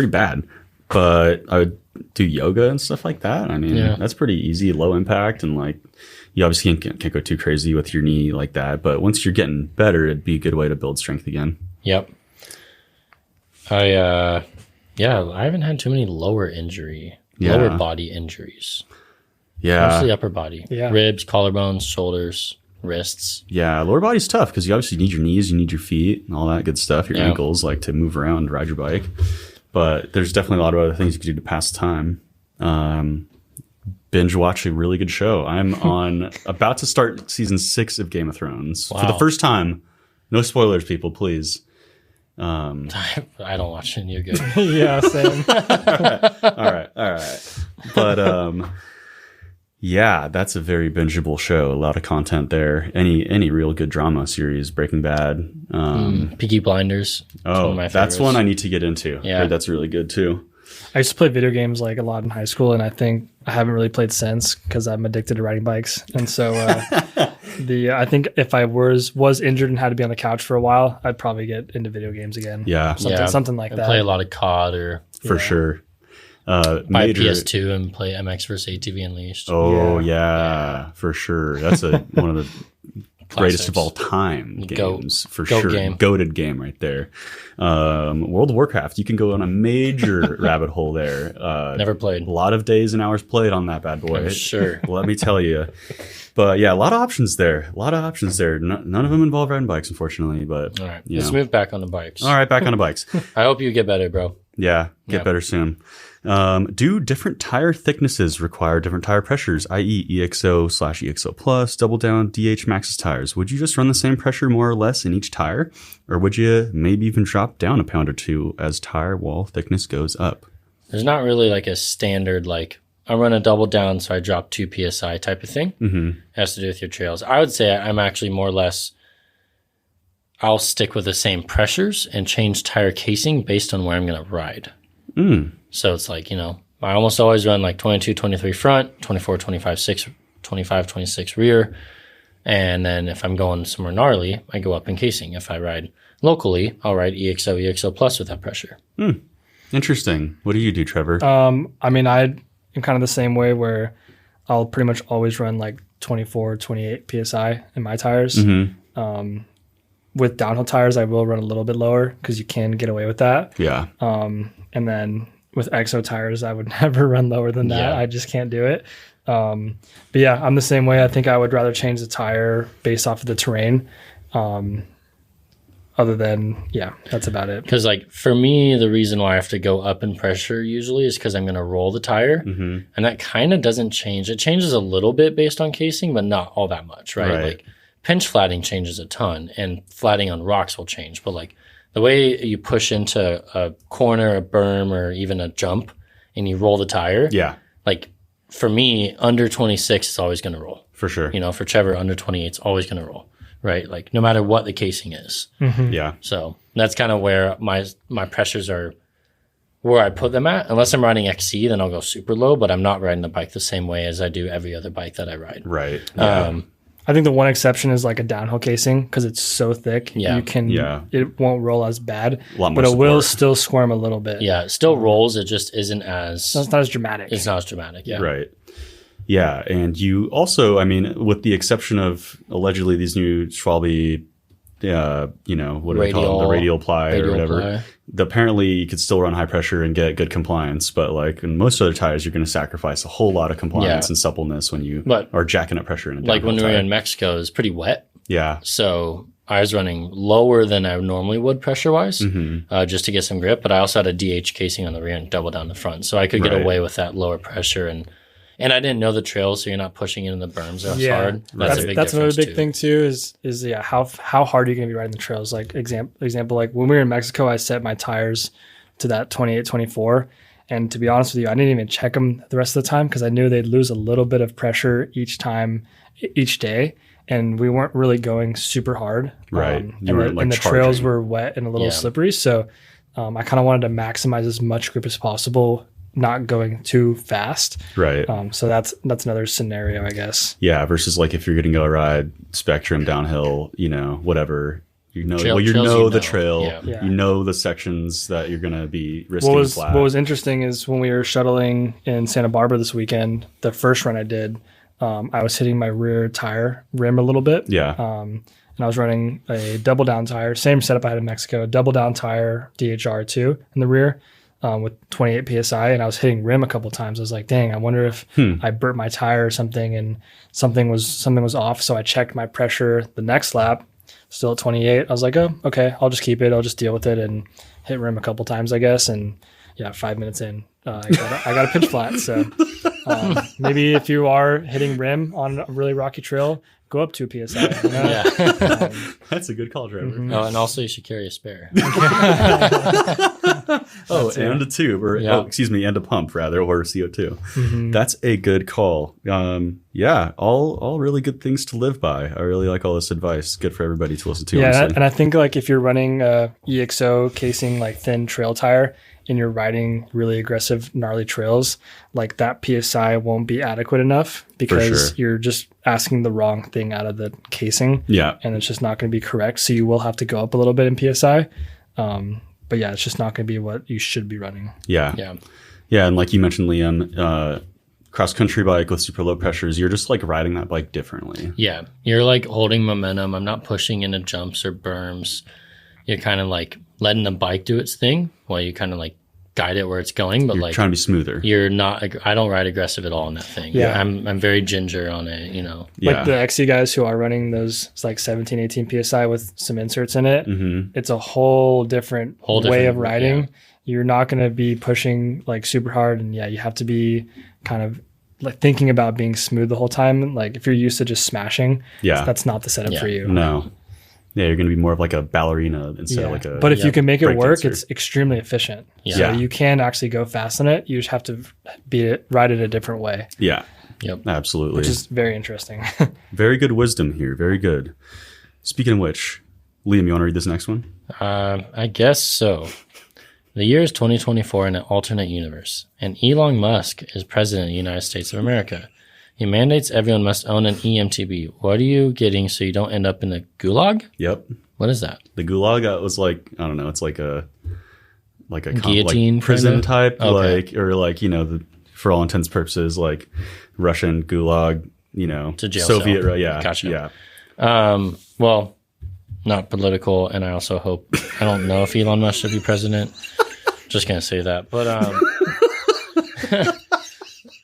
Speaker 1: bad. But I would do yoga and stuff like that. That's pretty easy, low impact, and you obviously can't go too crazy with your knee like that. But once you're getting better, it'd be a good way to build strength again.
Speaker 2: Yep. I haven't had too many lower body injuries.
Speaker 1: Yeah.
Speaker 2: Mostly upper body.
Speaker 3: Yeah.
Speaker 2: Ribs, collarbones, shoulders, wrists.
Speaker 1: Yeah, lower body's tough because you obviously need your knees, you need your feet, and all that good stuff. Your ankles, to move around, ride your bike. But there's definitely a lot of other things you can do to pass the time. Binge watch a really good show. I'm about to start season 6 of Game of Thrones for the first time. No spoilers, people, please.
Speaker 2: I don't watch any good.
Speaker 3: Yeah, same.
Speaker 1: All right. But, Game of Thrones. All right. But, Game of Thrones. All right. All right. All right. But, yeah, no, I mean, that is tough because you obviously need your knees, you need your feet, and all that good stuff. Your ankles, to move around, ride your bike. But there's definitely a lot of other things you can do to pass the time. Binge watch a really good show. I'm about to start season 6 of Game of Thrones for the first time. No spoilers, people, please. Yeah, that's a very bingeable show. A lot of content there. Any real good drama series, Breaking Bad.
Speaker 2: Peaky Blinders.
Speaker 1: Oh, that's one I need to get into.
Speaker 2: Yeah.
Speaker 1: Heard that's really good too.
Speaker 3: I used to play video games like a lot in high school, and I think I haven't really played since because I'm addicted to riding bikes. And so I think if I was injured and had to be on the couch for a while, I'd probably get into video games again.
Speaker 1: Yeah.
Speaker 3: Something like that.
Speaker 2: Play a lot of COD or
Speaker 1: For sure.
Speaker 2: buy PS2 and play MX vs ATV Unleashed.
Speaker 1: Oh yeah, for sure. That's one of the greatest of all time games for sure. Goated game right there. World of Warcraft. You can go on a major rabbit hole there.
Speaker 2: Never played.
Speaker 1: A lot of days and hours played on that bad boy.
Speaker 2: I'm sure.
Speaker 1: Let me tell you. But yeah, a lot of options there. None of them involve riding bikes, unfortunately. But
Speaker 2: all right, let's move back on the bikes.
Speaker 1: All right, back on the bikes.
Speaker 2: I hope you get better, bro.
Speaker 1: Yeah, get better soon. Do different tire thicknesses require different tire pressures, i.e. EXO/EXO Plus, double down, DH Maxxis tires? Would you just run the same pressure more or less in each tire? Or would you maybe even drop down a pound or two as tire wall thickness goes up?
Speaker 2: There's not really like a standard, like, I run a double down, so I drop 2 PSI type of thing. Mm-hmm. It has to do with your trails. I would say I'm actually more or less, I'll stick with the same pressures and change tire casing based on where I'm going to ride. So it's like, I almost always run like 22, 23 front, 24, 25, 6, 25, 26 rear. And then if I'm going somewhere gnarly, I go up in casing. If I ride locally, I'll ride EXO Plus with that pressure.
Speaker 1: Interesting. What do you do, Trevor?
Speaker 3: I'm kind of the same way where I'll pretty much always run like 24, 28 PSI in my tires. Mm-hmm. With downhill tires, I will run a little bit lower because you can get away with that.
Speaker 1: Yeah.
Speaker 3: And then with EXO tires, I would never run lower than that. I just can't do it. But yeah, I'm the same way. I think I would rather change the tire based off of the terrain. Other than, that's about it.
Speaker 2: Because like for me, the reason why I have to go up in pressure usually is because I'm going to roll the tire. Mm-hmm. And that kind of doesn't change. It changes a little bit based on casing, but not all that much, right? Like pinch flatting changes a ton, and flatting on rocks will change. But like the way you push into a corner, a berm, or even a jump, and you roll the tire. Yeah. Like for me, under 26 is always going to roll.
Speaker 1: For sure.
Speaker 2: For Trevor, under 28 is always going to roll. Right, like no matter what the casing is.
Speaker 3: Mm-hmm.
Speaker 1: Yeah.
Speaker 2: So that's kind of where my pressures are, where I put them at. Unless I'm riding XC, then I'll go super low. But I'm not riding the bike the same way as I do every other bike that I ride.
Speaker 1: Right. Yeah.
Speaker 3: I think the one exception is like a downhill casing because it's so thick.
Speaker 2: Yeah.
Speaker 3: It won't roll as bad,
Speaker 1: but
Speaker 3: it will still squirm a little bit.
Speaker 2: Yeah, it still rolls. It just isn't as.
Speaker 3: So it's not as dramatic.
Speaker 2: It's not as dramatic. Yeah.
Speaker 1: Right. Yeah, and you also, with the exception of allegedly these new Schwalbe, what do they call them, the radial ply or whatever. Apparently, you could still run high pressure and get good compliance, but like in most other tires, you're going to sacrifice a whole lot of compliance and suppleness when you are jacking up pressure in a
Speaker 2: like when we
Speaker 1: were
Speaker 2: in Mexico, it was pretty wet.
Speaker 1: Yeah.
Speaker 2: So I was running lower than I normally would pressure-wise, just to get some grip, but I also had a DH casing on the rear and double down the front, so I could get away with that lower pressure and I didn't know the trails, so you're not pushing it in the berms as hard.
Speaker 3: That's another big thing too. Is how hard are you going to be riding the trails? Like example, like when we were in Mexico, I set my tires to that 28, 24, and to be honest with you, I didn't even check them the rest of the time because I knew they'd lose a little bit of pressure each day, and we weren't really going super hard.
Speaker 1: Right,
Speaker 3: and the trails were wet and a little slippery, so I kind of wanted to maximize as much grip as possible, not going too fast.
Speaker 1: Right.
Speaker 3: So that's another scenario, I guess.
Speaker 1: Yeah. Versus like if you're going to go ride Spectrum downhill, whatever, the trail, you know the sections that you're going to be risking flat.
Speaker 3: What was interesting is when we were shuttling in Santa Barbara this weekend, the first run I did, I was hitting my rear tire rim a little bit.
Speaker 1: Yeah.
Speaker 3: And I was running a double down tire, same setup I had in Mexico, double down tire DHR2 in the rear. With 28 PSI, and I was hitting rim a couple times. I was like, dang, I wonder if I burnt my tire or something, and something was off. So I checked my pressure the next lap, still at 28. I was like, oh, okay, I'll just keep it. I'll just deal with it and hit rim a couple times, I guess. And 5 minutes in, I got a pitch flat. So maybe if you are hitting rim on a really rocky trail, go up 2 psi. You know?
Speaker 2: Yeah.
Speaker 1: That's a good call, Trevor.
Speaker 2: Oh, and also you should carry a spare.
Speaker 1: Oh, and a tube, or
Speaker 2: Yeah.
Speaker 1: and a pump rather, or CO2. That's a good call. Yeah, all really good things to live by. I really like all this advice. Good for everybody to listen to.
Speaker 3: Yeah,
Speaker 1: honestly.
Speaker 3: and I think like if you're running EXO casing like thin trail tire and you're riding really aggressive gnarly trails, like that PSI won't be adequate enough because
Speaker 1: sure.
Speaker 3: you're just asking the wrong thing out of the casing.
Speaker 1: Yeah.
Speaker 3: And it's just not going to be correct. So you will have to go up a little bit in PSI. But yeah, it's just not going to be what you should be running.
Speaker 1: Yeah.
Speaker 2: Yeah.
Speaker 1: Yeah. And like you mentioned, Liam, cross country bike with super low pressures, you're just like riding that bike differently.
Speaker 2: Yeah. You're like holding momentum. I'm not pushing into jumps or berms. You're kind of like letting the bike do its thing while you kind of like guide it where it's going. But
Speaker 1: You're
Speaker 2: like
Speaker 1: trying to be smoother.
Speaker 2: you're not, I don't ride aggressive at all on that thing.
Speaker 3: Yeah.
Speaker 2: I'm very ginger on it, you know.
Speaker 1: Yeah.
Speaker 3: Like the XC guys who are running those, it's like 17, 18 PSI with some inserts in it. It's a whole different way of riding.
Speaker 2: yeah.
Speaker 3: You're not going to be pushing like super hard. And yeah, you have to be kind of like thinking about being smooth the whole time. Like if you're used to just smashing,
Speaker 1: Yeah.
Speaker 3: that's not the setup
Speaker 2: Yeah.
Speaker 3: for you.
Speaker 1: No. Yeah, you're going to be more of like a ballerina instead of like a.
Speaker 3: But if you can make it
Speaker 1: break
Speaker 3: work,
Speaker 1: dancer.
Speaker 3: it's extremely efficient.
Speaker 2: Yeah.
Speaker 3: So
Speaker 1: Yeah.
Speaker 3: you can actually go fast on it. You just have to ride it a different way,
Speaker 1: Yeah.
Speaker 2: Yep.
Speaker 1: Absolutely.
Speaker 3: which is very interesting.
Speaker 1: Very good wisdom here. Very good. Speaking of which, Liam, you want to read this next one?
Speaker 2: I guess so. The year is 2024 in an alternate universe, and Elon Musk is president of the United States of America. He mandates everyone must own an EMTB. What are you getting so you don't end up in the gulag?
Speaker 1: Yep.
Speaker 2: What is that?
Speaker 1: The gulag was like, I don't know, it's like a
Speaker 2: Guillotine
Speaker 1: like prison
Speaker 2: kinda?
Speaker 1: type,
Speaker 2: Okay.
Speaker 1: like, or like, for all intents and purposes, like Russian gulag,
Speaker 2: It's a jail
Speaker 1: Soviet,
Speaker 2: cell.
Speaker 1: yeah.
Speaker 2: Gotcha.
Speaker 1: Yeah.
Speaker 2: Well, not political, and I also hope, I don't know if Elon Musk should be president. Just going to say that. But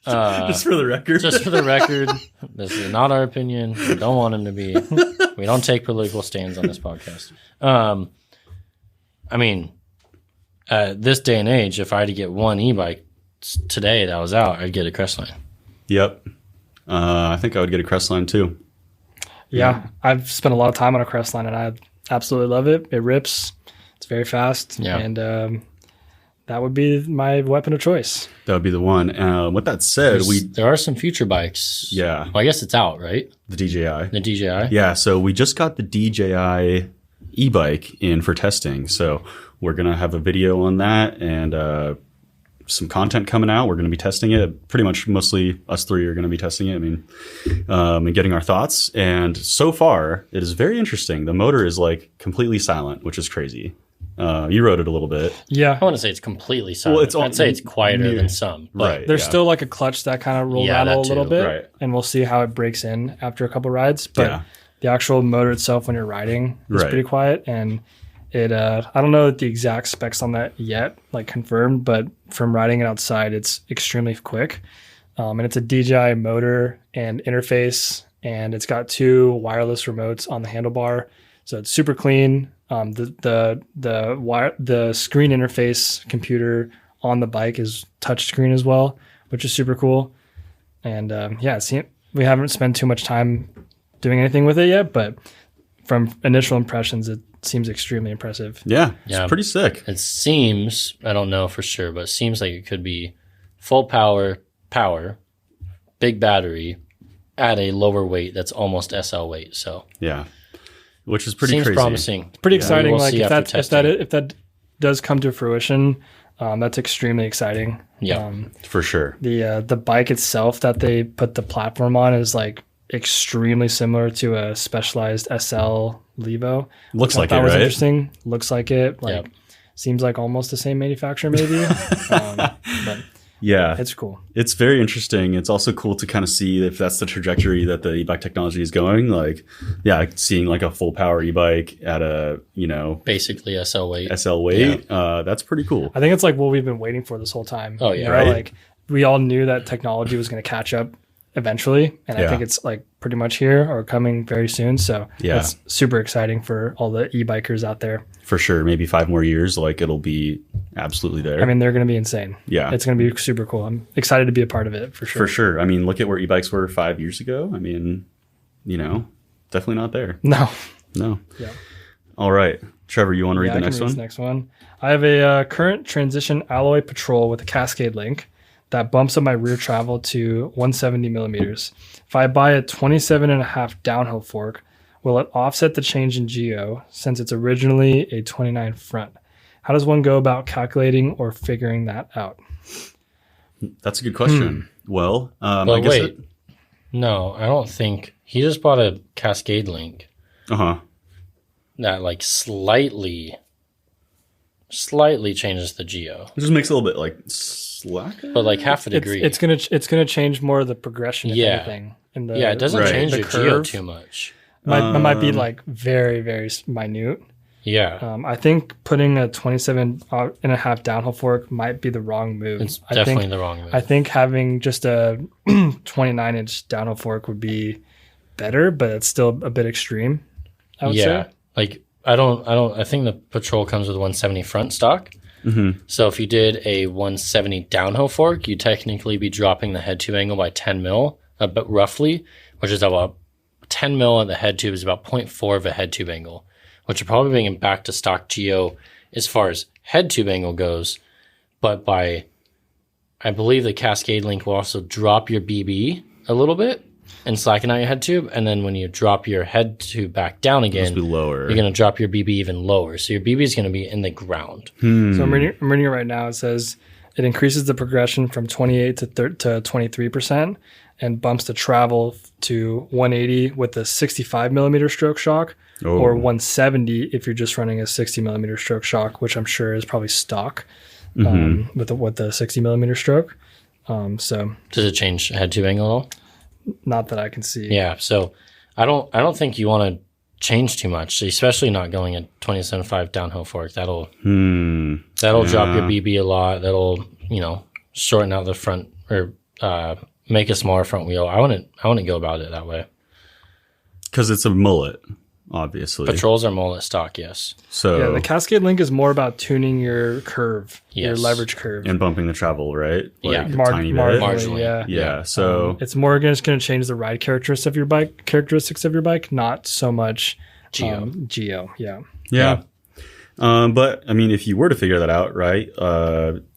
Speaker 1: Just for the record.
Speaker 2: just for the record, this is not our opinion. We don't want him to be. We don't take political stands on this podcast. I mean, this day and age, if I had to get one e-bike today that was out, I'd get a Crestline.
Speaker 1: Yep. I think I would get a Crestline too.
Speaker 3: Yeah, I've spent a lot of time on a Crestline and I absolutely love it. It rips. It's very fast.
Speaker 2: Yeah.
Speaker 3: And that would be my weapon of choice.
Speaker 1: That would be the one. With that said,
Speaker 2: There are some future bikes.
Speaker 1: Yeah.
Speaker 2: Well, I guess it's out, right?
Speaker 1: the DJI.
Speaker 2: The DJI.
Speaker 1: Yeah, so we just got the DJI e-bike in for testing. So we're going to have a video on that and some content coming out. We're going to be testing it. Pretty much mostly us three are going to be testing it. I mean, and getting our thoughts. And so far, it is very interesting. The motor is like completely silent, which is crazy. You rode it a little bit.
Speaker 3: Yeah.
Speaker 2: I want to say it's completely silent.
Speaker 1: Well,
Speaker 2: I'd say it's quieter than some. But
Speaker 1: Right.
Speaker 3: There's
Speaker 1: yeah.
Speaker 3: still like a clutch that kind of roll
Speaker 2: Yeah,
Speaker 3: rattle a
Speaker 2: that
Speaker 3: little
Speaker 2: too.
Speaker 3: bit.
Speaker 1: Right.
Speaker 3: And we'll see how it breaks in after a couple rides. But
Speaker 1: Yeah.
Speaker 3: the actual motor itself when you're riding is
Speaker 1: Right.
Speaker 3: pretty quiet. And it I don't know the exact specs on that yet, like confirmed, but from riding it outside, it's extremely quick. And it's a DJI motor and interface, and it's got 2 wireless remotes on the handlebar. So it's super clean. The screen interface computer on the bike is touch screen as well, which is super cool. And we haven't spent too much time doing anything with it yet, but from initial impressions, it seems extremely impressive.
Speaker 1: Yeah,
Speaker 2: Yeah.
Speaker 1: it's pretty sick.
Speaker 2: it seems, I don't know for sure, but it seems like it could be full power, big battery at a lower weight that's almost SL weight. So
Speaker 1: Yeah, which is pretty
Speaker 2: seems
Speaker 1: crazy.
Speaker 2: promising.
Speaker 3: It's pretty
Speaker 2: Yeah,
Speaker 3: exciting.
Speaker 2: we'll
Speaker 3: Like
Speaker 2: see after
Speaker 3: if that does come to fruition, that's extremely exciting.
Speaker 2: Yeah.
Speaker 1: For sure.
Speaker 3: The bike itself that they put the platform on is like extremely similar to a Specialized SL Levo.
Speaker 1: Looks like
Speaker 3: that
Speaker 1: it,
Speaker 3: was
Speaker 1: right?
Speaker 3: interesting. Looks like it. Like
Speaker 2: Yep.
Speaker 3: seems like almost the same manufacturer, maybe. But
Speaker 1: Yeah,
Speaker 3: it's cool.
Speaker 1: it's very interesting. It's also cool to kind of see if that's the trajectory that the e-bike technology is going. Like, yeah, seeing like a full power e-bike at a,
Speaker 2: Basically SL weight.
Speaker 1: SL weight, that's pretty cool.
Speaker 3: I think it's like what we've been waiting for this whole time.
Speaker 2: Oh, yeah.
Speaker 1: Right.
Speaker 3: Like we all knew that technology was going to catch up eventually, and
Speaker 1: Yeah.
Speaker 3: I think it's like pretty much here or coming very soon. So
Speaker 1: Yeah.
Speaker 3: it's super exciting for all the e-bikers out there.
Speaker 1: For sure. Maybe 5 more years, like it'll be absolutely there.
Speaker 3: I mean, they're going to be insane.
Speaker 1: yeah,
Speaker 3: It's going to be super cool. I'm excited to be a part of it for sure.
Speaker 1: for sure. I mean, look at where e-bikes were 5 years ago. I mean, definitely not there.
Speaker 3: No.
Speaker 1: No.
Speaker 3: Yeah.
Speaker 1: All right. Trevor, you want to read
Speaker 3: I
Speaker 1: the
Speaker 3: can
Speaker 1: next
Speaker 3: read
Speaker 1: one?
Speaker 3: This next one. I have a current transition alloy patrol with a cascade link that bumps up my rear travel to 170 millimeters. If I buy a 27.5 downhill fork, will it offset the change in geo since it's originally a 29 front? How does one go about calculating or figuring that out?
Speaker 1: That's a good question. Well, I guess
Speaker 2: wait. No, I don't think. He just bought a cascade link
Speaker 1: Uh-huh.
Speaker 2: that like slightly changes the geo,
Speaker 1: It just makes it a little bit like slack.
Speaker 2: but like half a degree.
Speaker 3: It's gonna change more of the progression, if
Speaker 2: Yeah.
Speaker 3: anything. In the,
Speaker 2: it doesn't
Speaker 1: Right.
Speaker 2: change
Speaker 3: the
Speaker 2: your geo
Speaker 3: curve.
Speaker 2: too much.
Speaker 3: Might be like very, very minute.
Speaker 2: Yeah,
Speaker 3: I think putting a 27.5 downhill fork might be the wrong move.
Speaker 2: it's
Speaker 3: I
Speaker 2: definitely
Speaker 3: think,
Speaker 2: the wrong move.
Speaker 3: I think having just a 29-inch downhill fork would be better, but it's still a bit extreme, I would say.
Speaker 2: Like I think the Patrol comes with 170 front stock.
Speaker 1: Mm-hmm.
Speaker 2: So if you did a 170 downhill fork, you'd technically be dropping the head tube angle by 10 mil, but roughly, which is about 10 mil at the head tube is about 0.4 of a head tube angle, which are probably bringing back to stock geo as far as head tube angle goes. But I believe the Cascade link will also drop your BB a little bit and slacken out your head tube. And then when you drop your head tube back down again,
Speaker 1: Must be lower.
Speaker 2: you're going to drop your BB even lower. So your BB is going to be in the ground.
Speaker 3: So I'm reading it right now. It says it increases the progression from 28 to 23% and bumps the travel to 180 with a 65 millimeter stroke shock, or 170 if you're just running a 60 millimeter stroke shock, which I'm sure is probably stock with the 60 millimeter stroke. So
Speaker 2: Does it change head tube angle at all?
Speaker 3: not that I can see.
Speaker 2: Yeah. So I don't think you want to change too much, especially not going at 27.5 downhill fork. That'll drop your BB a lot. That'll shorten out the front or make a smaller front wheel. I wouldn't go about it that way.
Speaker 1: Because it's a mullet, obviously.
Speaker 2: Patrols are mullet stock, yes.
Speaker 1: So
Speaker 3: Yeah, the Cascade link is more about tuning your curve, your
Speaker 2: Yes.
Speaker 3: leverage curve.
Speaker 1: and bumping the travel, right?
Speaker 2: Yeah.
Speaker 1: a tiny bit.
Speaker 2: Marginally.
Speaker 3: Yeah.
Speaker 1: Yeah. So
Speaker 3: It's more just going to change the ride characteristics of your bike, not so much geo. Yeah.
Speaker 1: yeah. But I mean, if you were to figure that out, right?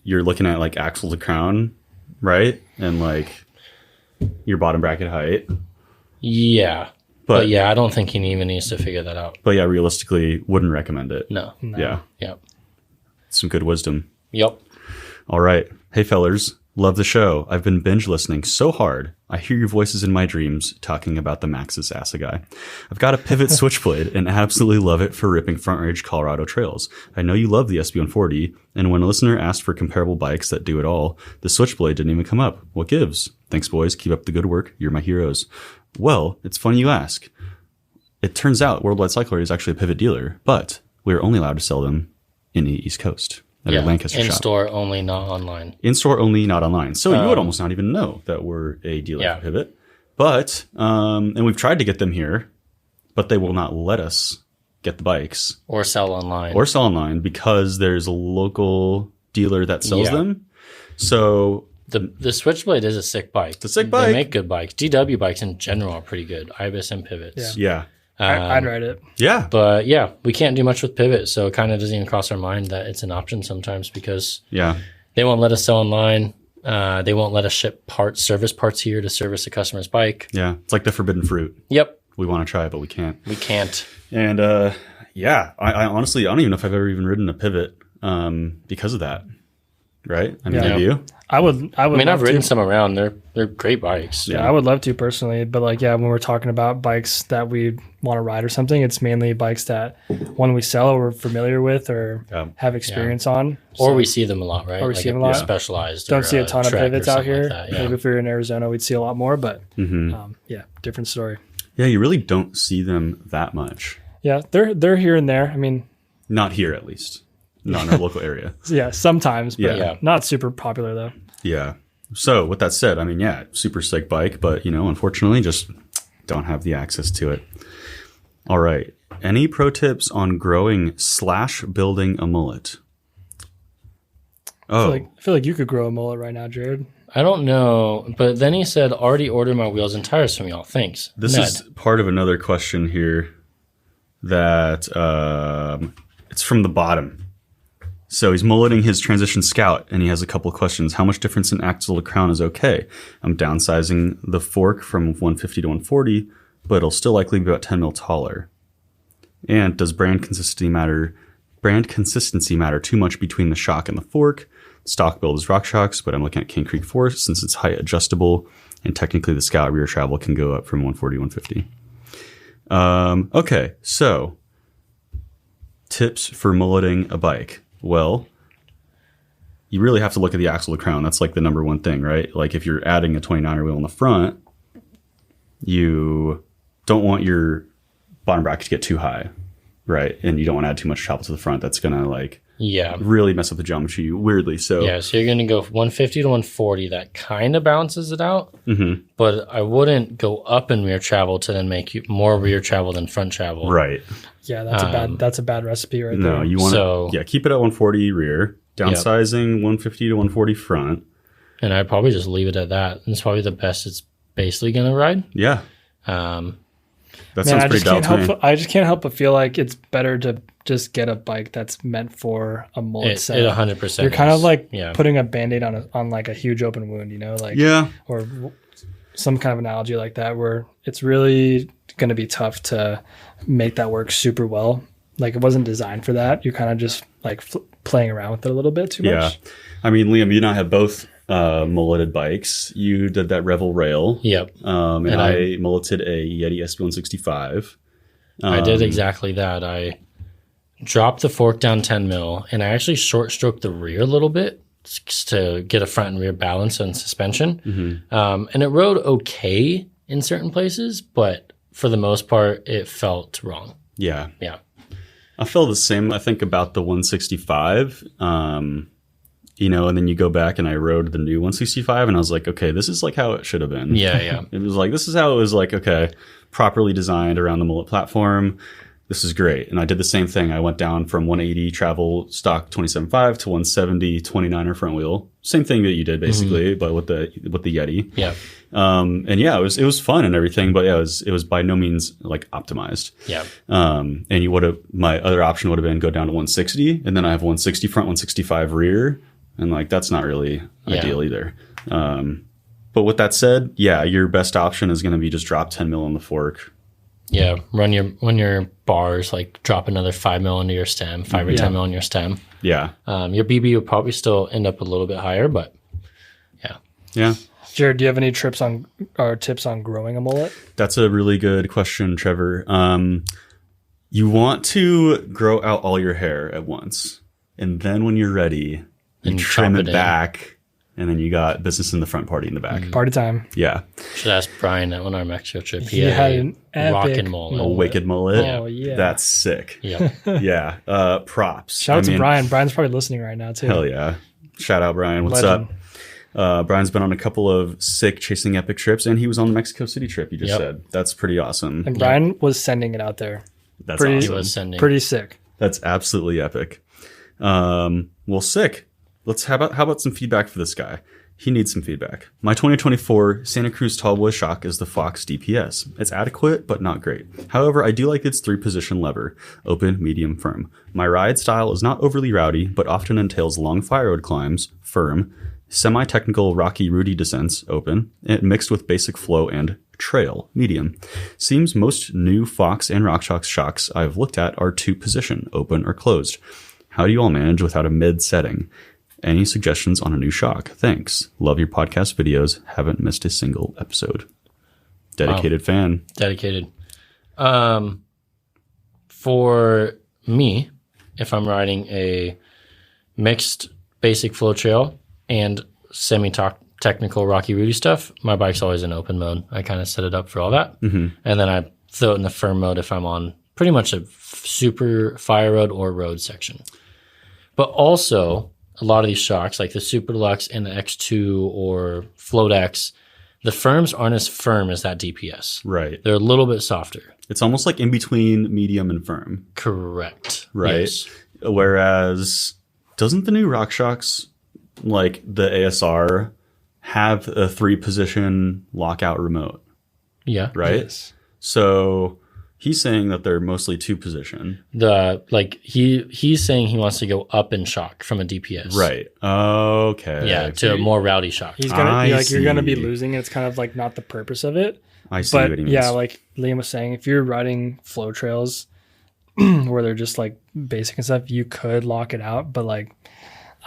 Speaker 1: You're looking at like axle to crown, right? And like your bottom bracket height.
Speaker 2: Yeah.
Speaker 1: But-
Speaker 2: But yeah, I don't think he even needs to figure that out.
Speaker 1: But yeah, realistically, wouldn't recommend it.
Speaker 2: No.
Speaker 1: Yeah.
Speaker 2: Yep.
Speaker 1: Some good wisdom.
Speaker 2: Yep.
Speaker 1: All right. Hey, fellers. Love the show. I've been binge listening so hard. I hear your voices in my dreams talking about the Maxxis Assegai. I've got a Pivot Switchblade and absolutely love it for ripping front range Colorado trails. I know you love the SB140, and when a listener asked for comparable bikes that do it all, the Switchblade didn't even come up. What gives? Thanks, boys. Keep up the good work. You're my heroes. Well, it's funny you ask. It turns out Worldwide Cyclery is actually a Pivot dealer, but we're only allowed to sell them in the East Coast at our Lancaster
Speaker 2: in
Speaker 1: shop.
Speaker 2: store only, not online.
Speaker 1: In store only, not online. So you would almost not even know that we're a dealer for Pivot. But, and we've tried to get them here, but they will not let us get the bikes
Speaker 2: Or sell online.
Speaker 1: because there's a local dealer that sells them. So
Speaker 2: The Switchblade is a sick bike.
Speaker 1: It's a sick bike.
Speaker 2: They make good bikes. DW bikes in general are pretty good. Ibis and Pivots.
Speaker 1: yeah.
Speaker 3: I'd ride it.
Speaker 1: Yeah.
Speaker 2: But yeah, we can't do much with Pivot, so it kind of doesn't even cross our mind that it's an option sometimes because
Speaker 1: Yeah.
Speaker 2: they won't let us sell online. They won't let us ship service parts here to service a customer's bike.
Speaker 1: Yeah. It's like the forbidden fruit.
Speaker 2: Yep,
Speaker 1: We want to try it, but we can't.
Speaker 2: we can't.
Speaker 1: And yeah, I honestly, I don't even know if I've ever even ridden a Pivot because of that. Right? I mean,
Speaker 3: Yeah.
Speaker 1: have you?
Speaker 3: I would.
Speaker 2: I mean, I've
Speaker 3: love
Speaker 2: ridden
Speaker 3: to.
Speaker 2: some around. They're great bikes.
Speaker 3: Yeah, I would love to personally, but like, yeah, when we're talking about bikes that we want to ride or something, it's mainly bikes that one we sell or we're familiar with or have experience on.
Speaker 2: Or we see them a lot, right?
Speaker 3: Or we see them a lot.
Speaker 2: Specialized.
Speaker 3: Don't
Speaker 2: or
Speaker 3: see a ton of
Speaker 2: Trek or
Speaker 3: Pivots out
Speaker 2: something
Speaker 3: here.
Speaker 2: like that, yeah.
Speaker 3: Maybe if we were in Arizona, we'd see a lot more, but yeah, different story.
Speaker 1: Yeah, you really don't see them that much.
Speaker 3: Yeah, they're here and there. I mean,
Speaker 1: Not here, at least. Not in our local area.
Speaker 3: yeah, sometimes, but
Speaker 2: Yeah.
Speaker 3: not super popular though.
Speaker 1: Yeah. So with that said, I mean, yeah, super sick bike, but unfortunately just don't have the access to it. All right. Any pro tips on growing / building a mullet? Oh,
Speaker 3: I feel like you could grow a mullet right now, Jared.
Speaker 2: I don't know, but then he said, already ordered my wheels and tires from y'all. Thanks.
Speaker 1: This
Speaker 2: Ned.
Speaker 1: is part of another question here that it's from the bottom. So he's mulleting his Transition Scout, and he has a couple of questions. How much difference in axle to crown is okay? I'm downsizing the fork from 150 to 140, but it'll still likely be about 10 mil taller. And does brand consistency matter too much between the shock and the fork? Stock build is RockShox, but I'm looking at King Creek Force since it's height adjustable, and technically the Scout rear travel can go up from 140 to 150. Okay, so tips for mulleting a bike. Well, you really have to look at the axle to crown. That's like the number one thing, right? Like if you're adding a 29er wheel in the front, you don't want your bottom bracket to get too high, right? And you don't want to add too much travel to the front. That's going to like really mess up the geometry weirdly. So
Speaker 2: so you're going to go 150 to 140. That kind of balances it out. Mm-hmm. But I wouldn't go up in rear travel to then make you more rear travel than front travel.
Speaker 1: Right.
Speaker 3: Yeah, that's a bad recipe right
Speaker 1: there. No, you want to keep it at 140 rear, downsizing 150 to 140 front.
Speaker 2: And I'd probably just leave it at that. It's probably the best it's basically going to ride.
Speaker 1: Yeah. That sounds pretty dialed to me.
Speaker 3: I just can't help but feel like it's better to just get a bike that's meant for a mullet set.
Speaker 2: It 100%.
Speaker 3: You're kind of like putting a Band-Aid on like a huge open wound, you know, like or some kind of analogy like that, where it's really going to be tough to make that work super well. Like it wasn't designed for that. You're kind of just like playing around with it a little bit too much.
Speaker 1: Yeah, I mean, Liam, you and I have both mulleted bikes. You did that Revel rail.
Speaker 2: Yep.
Speaker 1: And I mulleted a Yeti SB165.
Speaker 2: I did exactly that. I dropped the fork down 10 mil, and I actually short stroked the rear a little bit to get a front and rear balance and suspension. Mm-hmm. And it rode okay in certain places, but for the most part, it felt wrong.
Speaker 1: Yeah.
Speaker 2: Yeah.
Speaker 1: I feel the same, I think, about the 165. You know, and then you go back and I rode the new 165 and I was like, okay, this is like how it should have been.
Speaker 2: Yeah.
Speaker 1: It was like, this is how it was like, okay, properly designed around the mullet platform. This is great. And I did the same thing. I went down from 180 travel stock 27.5 to 170 29er front wheel. Same thing that you did basically, but with the Yeti.
Speaker 2: Yeah.
Speaker 1: And yeah, it was fun and everything, but yeah, it was by no means like optimized.
Speaker 2: Yeah.
Speaker 1: And my other option would have been go down to 160 and then I have 160 front, 165 rear. And like, that's not really ideal either. But with that said, yeah, your best option is going to be just drop 10 mil on the fork.
Speaker 2: Yeah. Run your bars, like drop another 5 mil into your stem, 5 or 10 mil on your stem.
Speaker 1: Yeah.
Speaker 2: Your BB will probably still end up a little bit higher, but yeah.
Speaker 1: Yeah.
Speaker 3: Jared, do you have any tips on growing a mullet?
Speaker 1: That's a really good question, Trevor. You want to grow out all your hair at once. And then when you're ready, you trim it back, and then you got business in the front, party in the back.
Speaker 3: Party time.
Speaker 1: Yeah.
Speaker 2: Should ask Brian on our Mexico trip.
Speaker 3: He had an
Speaker 2: rockin' mullet.
Speaker 1: A wicked mullet.
Speaker 3: Oh, yeah.
Speaker 1: That's sick.
Speaker 2: Yeah.
Speaker 1: Yeah. Props.
Speaker 3: Shout out to Brian. Brian's probably listening right now, too.
Speaker 1: Hell yeah. Shout out, Brian. What's
Speaker 3: Legend.
Speaker 1: up? Brian's been on a couple of sick Chasing Epic trips, and he was on the Mexico City trip, you just said. That's pretty awesome.
Speaker 3: And Brian was sending it out there.
Speaker 1: That's awesome.
Speaker 2: He was sending.
Speaker 3: Pretty sick.
Speaker 1: That's absolutely epic. Well, sick. How about some feedback for this guy? He needs some feedback. My 2024 Santa Cruz Tallboy shock is the Fox DPS. It's adequate, but not great. However, I do like its 3-position lever, open, medium, firm. My ride style is not overly rowdy, but often entails long fire road climbs, firm, semi-technical rocky Rudy descents, open, and mixed with basic flow and trail, medium. Seems most new Fox and RockShox shocks I've looked at are 2-position, open or closed. How do you all manage without a mid setting? Any suggestions on a new shock? Thanks. Love your podcast videos. Haven't missed a single episode. Dedicated fan.
Speaker 2: Dedicated. For me, if I'm riding a mixed basic flow trail and semi-technical Rocky Rudy stuff, my bike's always in open mode. I kind of set it up for all that. Mm-hmm. And then I throw it in the firm mode if I'm on pretty much a super fire road or road section. But also, a lot of these shocks, like the Super Deluxe and the X2 or Float X, the firms aren't as firm as that DPS.
Speaker 1: Right.
Speaker 2: They're a little bit softer.
Speaker 1: It's almost like in between medium and firm.
Speaker 2: Correct.
Speaker 1: Right.
Speaker 2: Yes.
Speaker 1: Whereas, doesn't the new RockShox, like the ASR, have a 3-position lockout remote,
Speaker 2: Yeah.
Speaker 1: right?
Speaker 3: Yes.
Speaker 1: So he's saying that they're mostly 2-position.
Speaker 2: He's saying he wants to go up in shock from a DPS.
Speaker 1: Right. Okay.
Speaker 2: Yeah, to a more rowdy shock.
Speaker 3: He's gonna
Speaker 1: I
Speaker 3: be like, you're gonna be
Speaker 1: see.
Speaker 3: losing. It's kind of like not the purpose of it.
Speaker 1: I see what
Speaker 3: But
Speaker 1: he means.
Speaker 3: yeah, like Liam was saying, if you're riding flow trails where they're just like basic and stuff, you could lock it out. But like,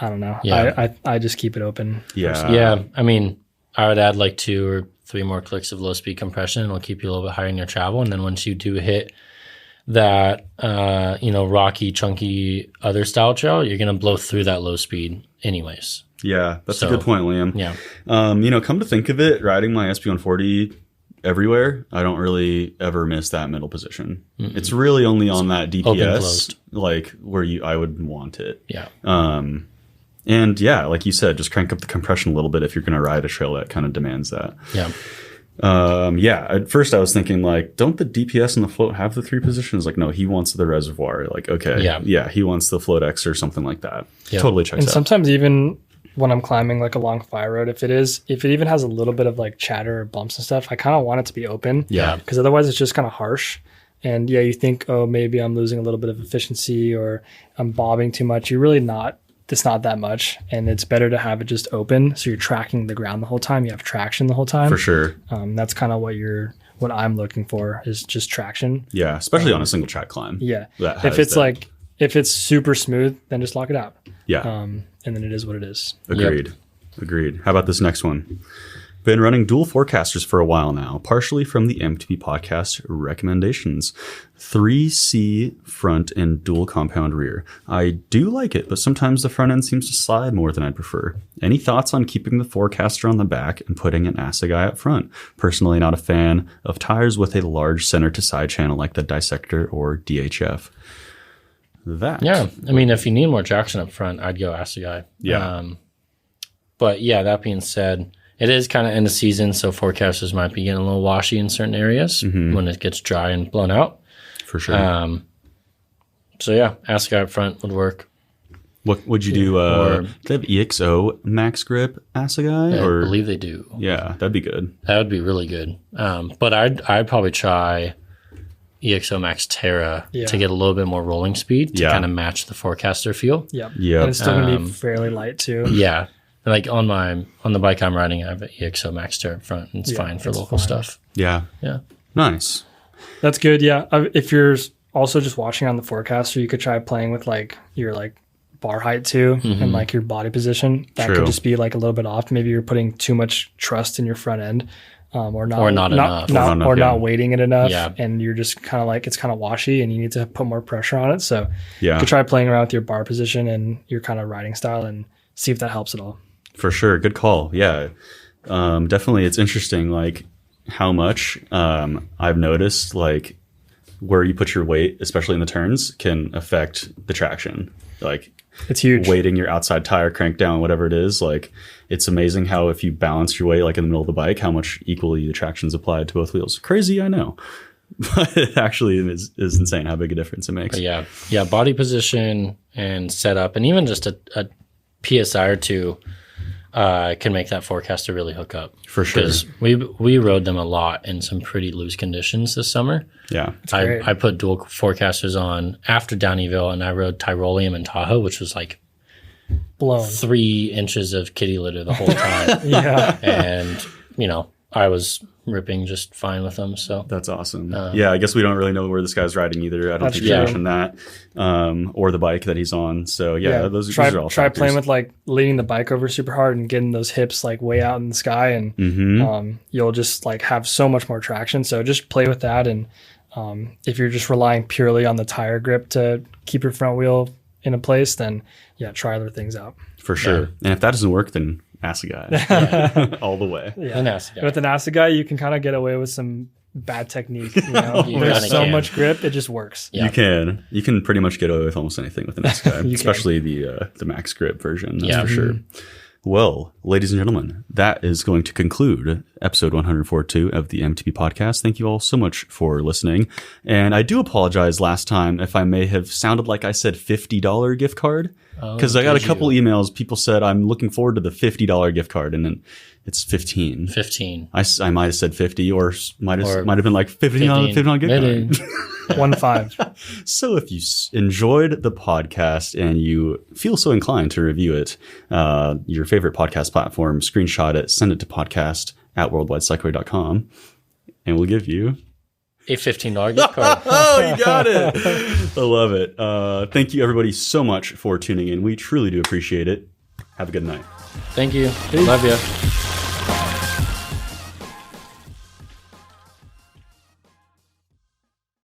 Speaker 3: I don't know.
Speaker 2: Yeah.
Speaker 3: I just keep it open.
Speaker 1: Yeah.
Speaker 2: Yeah, I mean, I would add like 2 or 3 more clicks of low speed compression. It'll keep you a little bit higher in your travel. And then once you do hit that, rocky, chunky other style trail, you're going to blow through that low speed anyways.
Speaker 1: Yeah, that's
Speaker 2: So,
Speaker 1: a good point, Liam.
Speaker 2: Yeah.
Speaker 1: Come to think of it, riding my SB140 everywhere, I don't really ever miss that middle position. Mm-mm. It's really only on that DPS, like where I would want it.
Speaker 2: Yeah.
Speaker 1: And yeah, like you said, just crank up the compression a little bit if you're going to ride a trail that kind of demands that.
Speaker 2: Yeah.
Speaker 1: At first I was thinking like, don't the DPS and the float have the 3 positions? Like, no, he wants the reservoir. Like, okay. Yeah. He wants the float X or something like that.
Speaker 2: Yeah.
Speaker 1: Totally checks out.
Speaker 3: And sometimes even when I'm climbing like a long fire road, if it even has a little bit of like chatter or bumps and stuff, I kind of want it to be open.
Speaker 1: Yeah.
Speaker 3: Because otherwise it's just kind of harsh. And yeah, you think, oh, maybe I'm losing a little bit of efficiency or I'm bobbing too much. You're really not. It's not that much. And it's better to have it just open. So you're tracking the ground the whole time. You have traction the whole time.
Speaker 1: For sure.
Speaker 3: That's kind of what I'm looking for is just traction.
Speaker 1: Yeah. Especially on a single track climb.
Speaker 3: Yeah. If it's super smooth, then just lock it out.
Speaker 1: Yeah.
Speaker 3: And then it is what it is.
Speaker 1: Agreed. How about this next one? Been running dual forecasters for a while now, partially from the MTB podcast recommendations. 3C front and dual compound rear. I do like it, but sometimes the front end seems to slide more than I'd prefer. Any thoughts on keeping the forecaster on the back and putting an Assegai up front? Personally not a fan of tires with a large center to side channel like the Dissector or DHF.
Speaker 2: Yeah, I mean, if you need more traction up front, I'd go Assegai.
Speaker 1: Yeah.
Speaker 2: But yeah, that being said, it is kind of end of season, so forecasters might be getting a little washy in certain areas when it gets dry and blown out.
Speaker 1: For sure.
Speaker 2: So yeah, Assegai up front would work.
Speaker 1: What would you do? Do they have EXO max grip Assegai?
Speaker 2: I believe they do.
Speaker 1: Yeah, that'd be good.
Speaker 2: That would be really good. But I'd probably try EXO Max Terra to get a little bit more rolling speed to kind of match the forecaster feel.
Speaker 3: Yep.
Speaker 1: Yeah.
Speaker 3: And it's still going to be fairly light too.
Speaker 2: Yeah. Like on the bike I'm riding, I have an EXO Max Terra up front, and it's fine for local stuff.
Speaker 1: Yeah.
Speaker 2: Yeah.
Speaker 1: Nice.
Speaker 3: That's good. Yeah. If you're also just watching on the forecaster, you could try playing with like your like bar height too and like your body position. That could just be like a little bit off. Maybe you're putting too much trust in your front end. Or not weighting it enough, and you're just kind of like it's kind of washy, and you need to put more pressure on it. So you could try playing around with your bar position and your kind of riding style, and see if that helps at all.
Speaker 1: For sure, good call. Yeah, definitely. It's interesting, like how much I've noticed, like where you put your weight, especially in the turns, can affect the traction. Like
Speaker 3: it's huge.
Speaker 1: Weighting your outside tire, crank down, whatever it is, like. It's amazing how if you balance your weight like in the middle of the bike, how much equally the traction's applied to both wheels. Crazy, I know. But it actually is insane how big a difference it makes.
Speaker 2: But yeah, body position and setup, and even just a PSI or two can make that forecaster really hook up.
Speaker 1: For sure.
Speaker 2: Because we rode them a lot in some pretty loose conditions this summer.
Speaker 1: Yeah.
Speaker 2: I put dual forecasters on after Downeyville, and I rode Tyroleum and Tahoe, which was like
Speaker 3: blown
Speaker 2: 3 inches of kitty litter the whole time. And I was ripping just fine with them. So
Speaker 1: that's awesome. I guess we don't really know where this guy's riding either. I don't think you mentioned that, or the bike that he's on. So those are all
Speaker 3: try
Speaker 1: factors.
Speaker 3: playing with like leaning the bike over super hard and getting those hips like way out in the sky, and you'll just like have so much more traction. So just play with that, and if you're just relying purely on the tire grip to keep your front wheel in a place, then try other things out.
Speaker 1: For sure. And if that doesn't work, then Assegai all the way.
Speaker 2: An Assegai.
Speaker 3: With an Assegai, you can kind of get away with some bad technique. There's so much grip, it just works.
Speaker 1: You can pretty much get away with almost anything with an Assegai, especially the max grip version. That's for sure. Well, ladies and gentlemen, that is going to conclude episode 142 of the MTB podcast. Thank you all so much for listening. And I do apologize last time if I may have sounded like I said $50 gift card. Because I got a couple emails. People said, I'm looking forward to the $50 gift card. And then It's 15.
Speaker 2: 15.
Speaker 1: I might have said 50 or might have been like 15 on Gitcoin.
Speaker 3: 1.5.
Speaker 1: So if you enjoyed the podcast and you feel so inclined to review it, your favorite podcast platform, screenshot it, send it to podcast@worldwidecycleway.com, and we'll give you
Speaker 2: a $15 gift card.
Speaker 1: Oh, you got it. I love it. Thank you, everybody, so much for tuning in. We truly do appreciate it. Have a good night.
Speaker 2: Thank you. Love you.